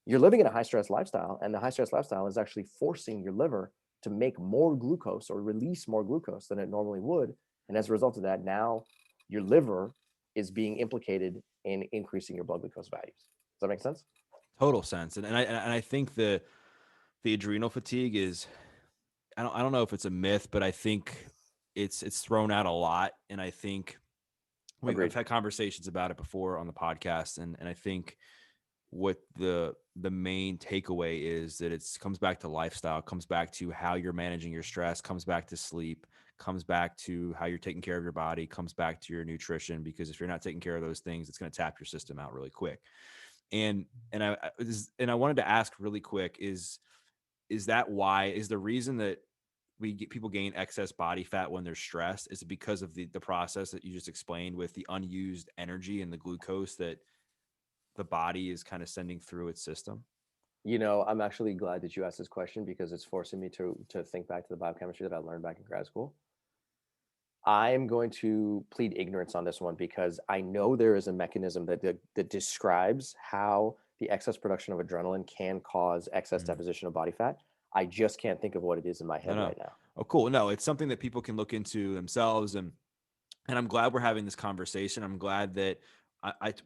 S2: you're living in a high stress lifestyle, and the high stress lifestyle is actually forcing your liver to make more glucose or release more glucose than it normally would. And as a result of that, now your liver is being implicated in increasing your blood glucose values. Does that make sense?
S1: Total sense. And I think the adrenal fatigue is, I don't know if it's a myth, but I think it's thrown out a lot. And I think I've
S2: Agreed.
S1: had conversations about it before on the podcast, and I think what the main takeaway is that it comes back to lifestyle, comes back to how you're managing your stress, comes back to sleep, comes back to how you're taking care of your body, comes back to your nutrition, because if you're not taking care of those things, it's going to tap your system out really quick. And I wanted to ask really quick, is that why, is the reason that people gain excess body fat when they're stressed, is it because of the process that you just explained with the unused energy and the glucose that the body is kind of sending through its system?
S2: I'm actually glad that you asked this question because it's forcing me to think back to the biochemistry that I learned back in grad school. I'm going to plead ignorance on this one because I know there is a mechanism that describes how the excess production of adrenaline can cause excess
S1: Mm.
S2: deposition of body fat. I just can't think of what it is in my head
S1: No.
S2: right now.
S1: Oh, cool. No, it's something that people can look into themselves, and I'm glad we're having this conversation. I'm glad that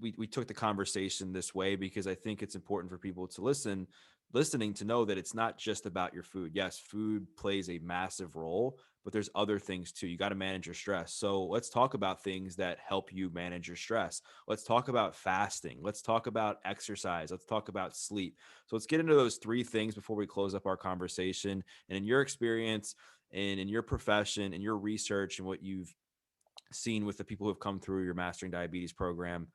S1: we took the conversation this way, because I think it's important for people to listening to know that it's not just about your food. Yes, food plays a massive role, but there's other things too. You got to manage your stress. So let's talk about things that help you manage your stress. Let's talk about fasting. Let's talk about exercise. Let's talk about sleep. So let's get into those three things before we close up our conversation. And in your experience and in your profession and your research and what you've seen with the people who have come through your Mastering Diabetes program,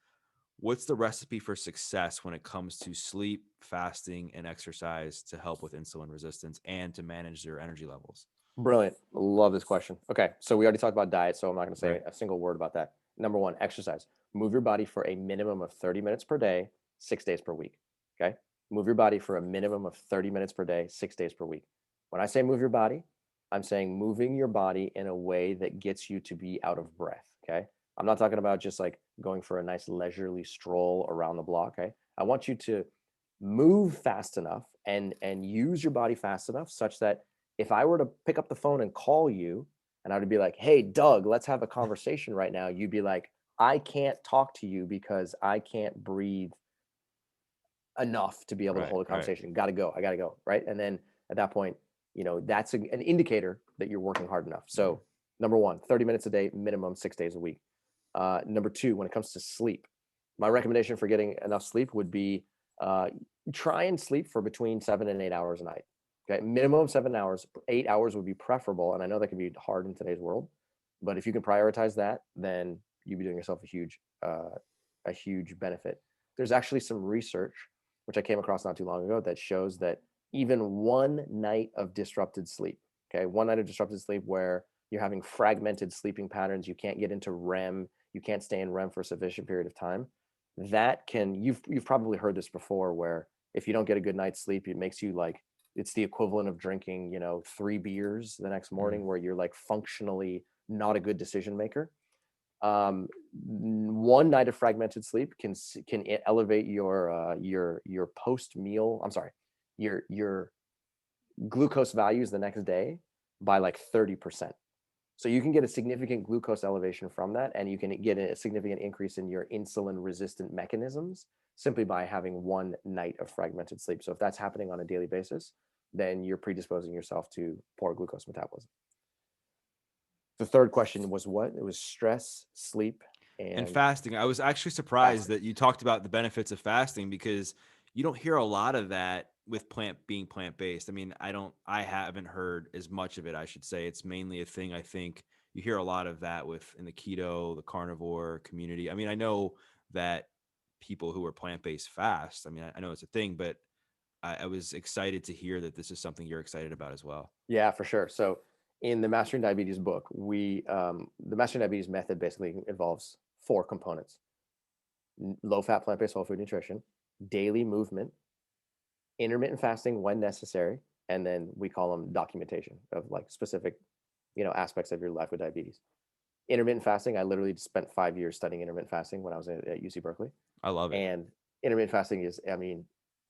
S1: what's the recipe for success when it comes to sleep, fasting, and exercise to help with insulin resistance and to manage their energy levels?
S2: Brilliant. Love this question. Okay, so we already talked about diet, so I'm not going to say
S1: Right.
S2: a single word about that. Number one, exercise. Move your body for a minimum of 30 minutes per day, 6 days per week. Okay, move your body for a minimum of 30 minutes per day, 6 days per week. When I say move your body, I'm saying moving your body in a way that gets you to be out of breath. Okay, I'm not talking about just like going for a nice leisurely stroll around the block. Okay, I want you to move fast enough and use your body fast enough such that if I were to pick up the phone and call you and I would be like, hey, Doug, let's have a conversation right now, you'd be like, I can't talk to you because I can't breathe enough to be able to
S1: Right.
S2: hold a
S1: Right.
S2: conversation. Gotta go. I gotta go. Right. And then at that point, that's an indicator that you're working hard enough. So, number one, 30 minutes a day, minimum 6 days a week. Number two, when it comes to sleep, my recommendation for getting enough sleep would be try and sleep for between 7 and 8 hours a night. Okay, minimum 7 hours. 8 hours would be preferable, and I know that can be hard in today's world, but if you can prioritize that, then you'd be doing yourself a huge benefit. There's actually some research which I came across not too long ago that shows that even one night of disrupted sleep, okay, one night of disrupted sleep where you're having fragmented sleeping patterns, you can't get into REM, you can't stay in REM for a sufficient period of time, that can, you've probably heard this before, where if you don't get a good night's sleep, it makes you like, it's the equivalent of drinking, 3 beers the next
S1: Mm.
S2: morning, where you're like functionally not a good decision maker. One night of fragmented sleep can elevate your post meal. I'm sorry, your glucose values the next day by like 30%. So you can get a significant glucose elevation from that, and you can get a significant increase in your insulin resistant mechanisms simply by having one night of fragmented sleep. So if that's happening on a daily basis, then you're predisposing yourself to poor glucose metabolism. The third question was what? It was stress, sleep,
S1: And
S2: and
S1: fasting. I was actually surprised
S2: fasting.
S1: that you talked about the benefits of fasting because you don't hear a lot of that with being plant-based. I mean, I haven't heard as much of it, I should say. It's mainly a thing I think you hear a lot of that with in the keto, the carnivore community. I mean, I know that people who are plant-based fast. I mean, I know it's a thing, but I was excited to hear that this is something you're excited about as well.
S2: Yeah, for sure. So in the Mastering Diabetes book, the Mastering Diabetes method basically involves four components: low fat, plant based, whole food nutrition, daily movement, intermittent fasting when necessary, and then we call them documentation of like specific, aspects of your life with diabetes. Intermittent fasting, I literally spent 5 years studying intermittent fasting when I was at UC Berkeley.
S1: I love it.
S2: And intermittent fasting is, I mean,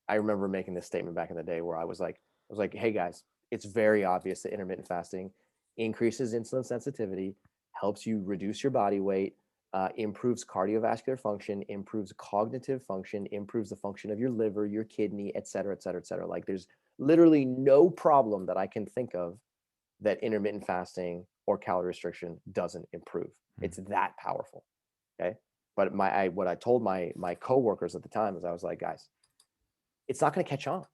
S2: I remember making this statement back in the day where I was like, hey guys, it's very obvious that intermittent fasting increases insulin sensitivity, helps you reduce your body weight, improves cardiovascular function, improves cognitive function, improves the function of your liver, your kidney, et cetera, et cetera, et cetera. Like there's literally no problem that I can think of that intermittent fasting or calorie restriction doesn't improve.
S1: Hmm.
S2: It's that powerful. Okay. But what I told my coworkers at the time is I was like, guys, it's not going to catch on.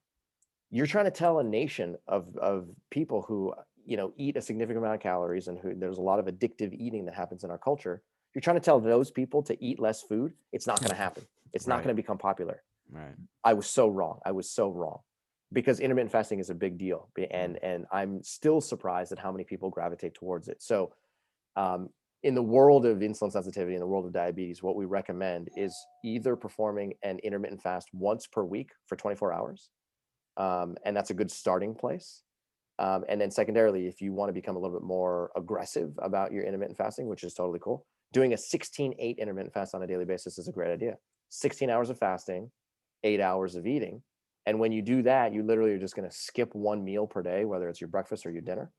S2: You're trying to tell a nation of people who eat a significant amount of calories, and who there's a lot of addictive eating that happens in our culture. You're trying to tell those people to eat less food. It's not going to happen. It's not
S1: Right.
S2: going to become popular.
S1: Right.
S2: I was so wrong. I was so wrong, because intermittent fasting is a big deal,
S1: Mm.
S2: and I'm still surprised at how many people gravitate towards it. So, um, in the world of insulin sensitivity, in the world of diabetes, what we recommend is either performing an intermittent fast once per week for 24 hours, and that's a good starting place. And then secondarily, if you want to become a little bit more aggressive about your intermittent fasting, which is totally cool, doing a 16-8 intermittent fast on a daily basis is a great idea. 16 hours of fasting, 8 hours of eating. And when you do that, you literally are just going to skip one meal per day, whether it's your breakfast or your dinner.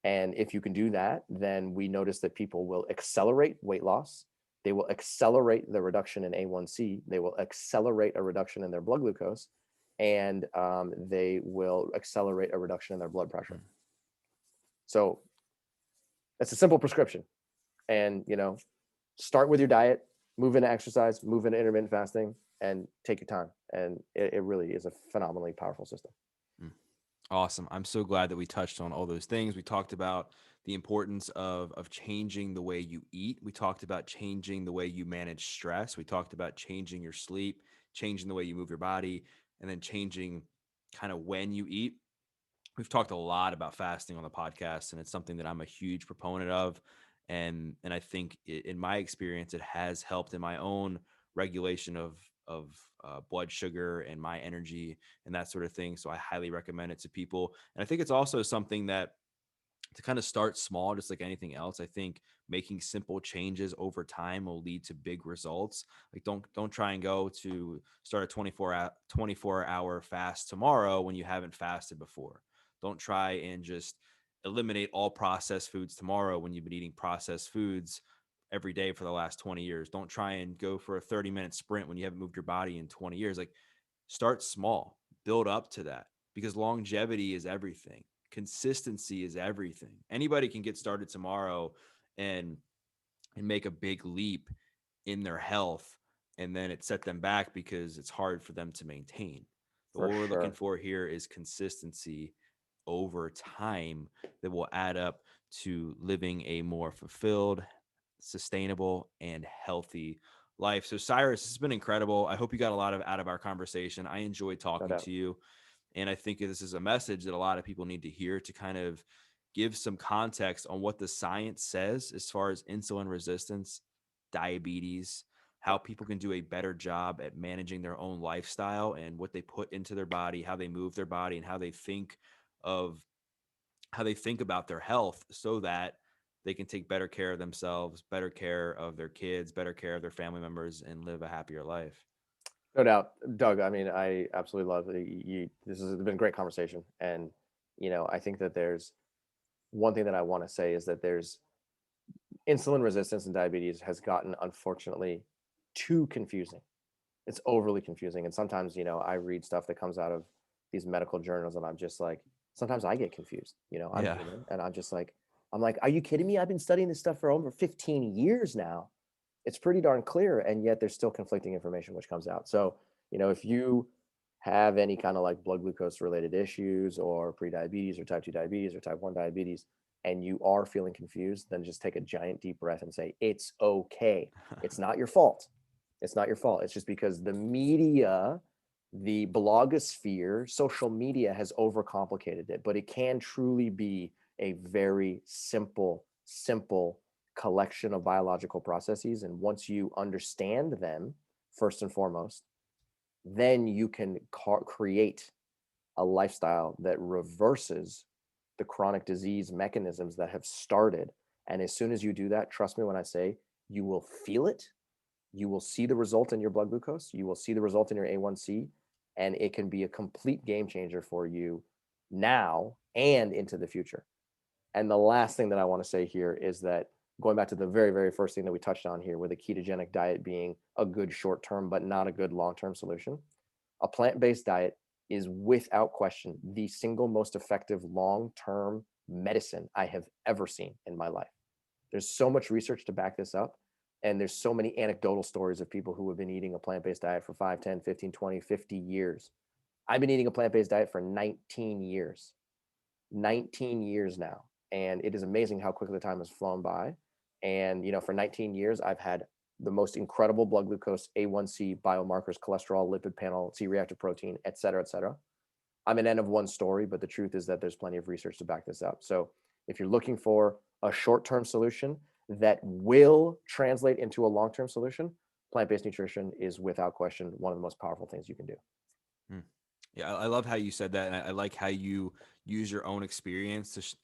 S2: And if you can do that, then we notice that people will accelerate weight loss. They will accelerate the reduction in A1C. They will accelerate a reduction in their blood glucose, and they will accelerate a reduction in their blood pressure.
S1: Mm.
S2: So it's a simple prescription. And, start with your diet, move into exercise, move into intermittent fasting, and take your time. And it really is a phenomenally powerful system.
S1: Mm. Awesome. I'm so glad that we touched on all those things. We talked about the importance of changing the way you eat. We talked about changing the way you manage stress. We talked about changing your sleep, changing the way you move your body, and then changing kind of when you eat. We've talked a lot about fasting on the podcast, and it's something that I'm a huge proponent of. And I think in my experience, it has helped in my own regulation of blood sugar and my energy and that sort of thing. So I highly recommend it to people. And I think it's also something that to kind of start small, just like anything else. I think making simple changes over time will lead to big results. Like don't try and go to start a 24-hour fast tomorrow when you haven't fasted before. Don't try and just eliminate all processed foods tomorrow when you've been eating processed foods every day for the last 20 years. Don't try and go for a 30-minute sprint when you haven't moved your body in 20 years. Like start small, build up to that, because longevity is everything. Consistency is everything. Anybody can get started tomorrow and make a big leap in their health, and then it set them back because it's hard for them to maintain. But
S2: For
S1: what we're looking
S2: sure.
S1: for here is consistency over time that will add up to living a more fulfilled, sustainable, and healthy life. So, Cyrus, this has been incredible. I hope you got a lot of out of our conversation. I enjoyed
S2: No
S1: talking
S2: doubt.
S1: to you. And I think this is a message that a lot of people need to hear to kind of give some context on what the science says as far as insulin resistance, diabetes, how people can do a better job at managing their own lifestyle and what they put into their body, how they move their body, and of how they think about their health so that they can take better care of themselves, better care of their kids, better care of their family members, and live a happier life.
S2: No doubt, Doug. I mean, I absolutely love this has been a great conversation, and I think that there's one thing that I want to say is that there's insulin resistance and diabetes has gotten unfortunately too confusing. It's overly confusing, and sometimes I read stuff that comes out of these medical journals, and I'm just like, sometimes I get confused. I'm
S1: Yeah.
S2: human, and I'm like, are you kidding me? I've been studying this stuff for over 15 years now. It's pretty darn clear, and yet there's still conflicting information which comes out. So if you have any kind of like blood glucose related issues or pre-diabetes or type 2 diabetes or type 1 diabetes, and you are feeling confused, then just take a giant deep breath and say, it's okay. It's not your fault. It's not your fault. It's just because the media, the blogosphere, social media has overcomplicated it, but it can truly be a very simple collection of biological processes. And once you understand them, first and foremost, then you can create a lifestyle that reverses the chronic disease mechanisms that have started. And as soon as you do that, trust me when I say you will feel it, you will see the result in your blood glucose, you will see the result in your A1C, and it can be a complete game changer for you now and into the future. And the last thing that I want to say here is that going back to the very, very first thing that we touched on here, with a ketogenic diet being a good short term, but not a good long term solution, a plant based diet is without question the single most effective long term medicine I have ever seen in my life. There's so much research to back this up. And there's so many anecdotal stories of people who have been eating a plant based diet for 5, 10, 15, 20, 50 years. I've been eating a plant based diet for 19 years. 19 years now. And it is amazing how quickly the time has flown by. And, for 19 years, I've had the most incredible blood glucose, A1C, biomarkers, cholesterol, lipid panel, C reactive protein, et cetera, et cetera. I'm an N of one story, but the truth is that there's plenty of research to back this up. So if you're looking for a short term solution that will translate into a long term solution, plant based nutrition is without question one of the most powerful things you can do.
S1: Hmm. Yeah, I love how you said that, and I like how you use your own experience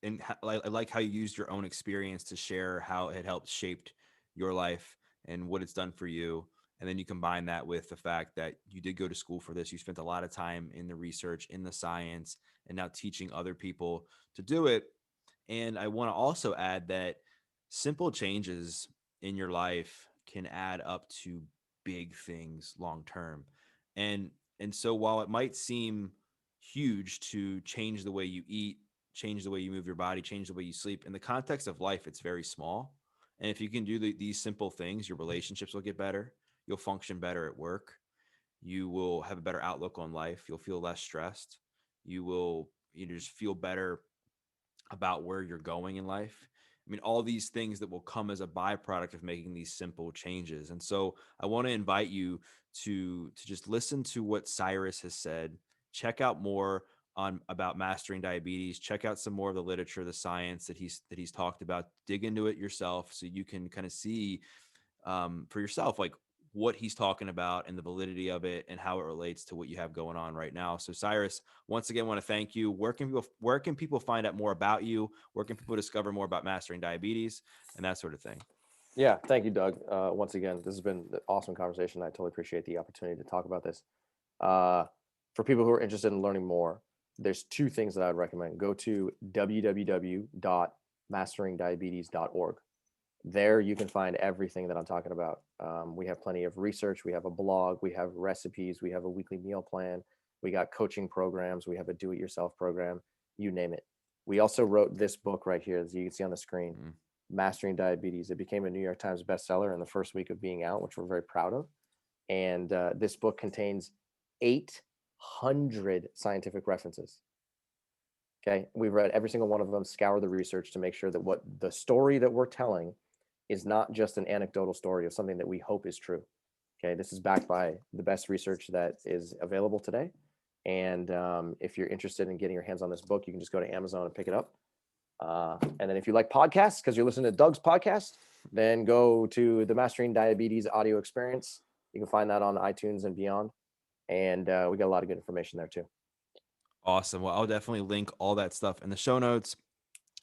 S1: I like how you used your own experience to share how it helped shaped your life and what it's done for you. And then you combine that with the fact that you did go to school for this. You spent a lot of time in the research, in the science, and now teaching other people to do it. And I want to also add that simple changes in your life can add up to big things long term. And so while it might seem huge to change the way you eat, change the way you move your body, change the way you sleep, in the context of life, it's very small. And if you can do these simple things, your relationships will get better. You'll function better at work. You will have a better outlook on life. You'll feel less stressed. You just feel better about where you're going in life. I mean, all these things that will come as a byproduct of making these simple changes. And so I want to invite you to just listen to what Cyrus has said, check out more on about mastering diabetes, check out some more of the literature, the science that he's talked about, dig into it yourself so you can kind of see for yourself, like what he's talking about and the validity of it and how it relates to what you have going on right now. So Cyrus, once again, want to thank you. Where can people find out more about you? Where can people discover more about mastering diabetes and that sort of thing?
S2: Yeah, thank you, Doug. Once again, this has been an awesome conversation. I totally appreciate the opportunity to talk about this. Uh, for people who are interested in learning more, there's two things that I would recommend. Go to www.masteringdiabetes.org. There you can find everything that I'm talking about. We have plenty of research. We have a blog. We have recipes. We have a weekly meal plan. We got coaching programs. We have a do-it-yourself program. You name it. We also wrote this book right here, as you can see on the screen,
S1: Mm.
S2: Mastering Diabetes. It became a New York Times bestseller in the first week of being out, which we're very proud of. And this book contains 800 scientific references. Okay, we've read every single one of them, scour the research to make sure that what the story that we're telling is not just an anecdotal story of something that we hope is true. Okay, this is backed by the best research that is available today. And if you're interested in getting your hands on this book, you can just go to Amazon and pick it up. And then if you like podcasts, because you're listening to Doug's podcast, then go to the Mastering Diabetes audio experience. You can find that on iTunes and beyond. And we got a lot of good information there too.
S1: Awesome. Well, I'll definitely link all that stuff in the show notes.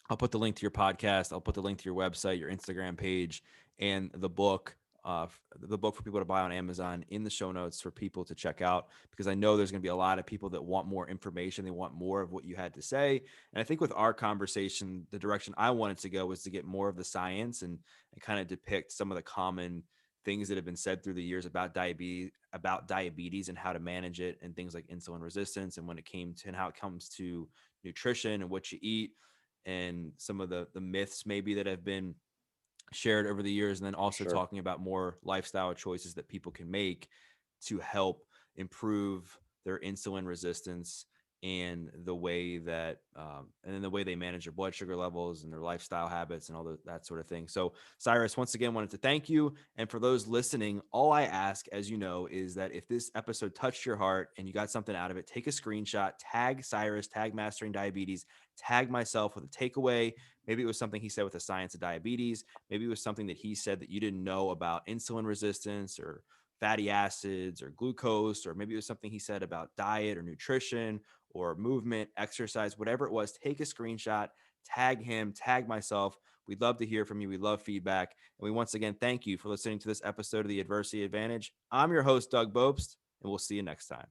S1: I'll put the link to your podcast. I'll put the link to your website, your Instagram page, and the book for people to buy on Amazon in the show notes for people to check out, because I know there's going to be a lot of people that want more information. They want more of what you had to say. And I think with our conversation, the direction I wanted to go was to get more of the science and kind of depict some of the common things that have been said through the years about diabetes and how to manage it, and things like insulin resistance, and when it came to and how it comes to nutrition and what you eat, and some of the myths maybe that have been shared over the years, and then also
S2: Sure.
S1: talking about more lifestyle choices that people can make to help improve their insulin resistance, and the way that and then the way they manage their blood sugar levels and their lifestyle habits and that sort of thing. So Cyrus, once again, wanted to thank you. And for those listening, all I ask, as you know, is that if this episode touched your heart and you got something out of it, take a screenshot, tag Cyrus, tag Mastering Diabetes, tag myself with a takeaway. Maybe it was something he said with the science of diabetes. Maybe it was something that he said that you didn't know about insulin resistance or fatty acids or glucose, or maybe it was something he said about diet or nutrition or movement, exercise, whatever it was. Take a screenshot, tag him, tag myself. We'd love to hear from you. We love feedback. And we once again thank you for listening to this episode of The Adversity Advantage. I'm your host, Doug Bopst, and we'll see you next time.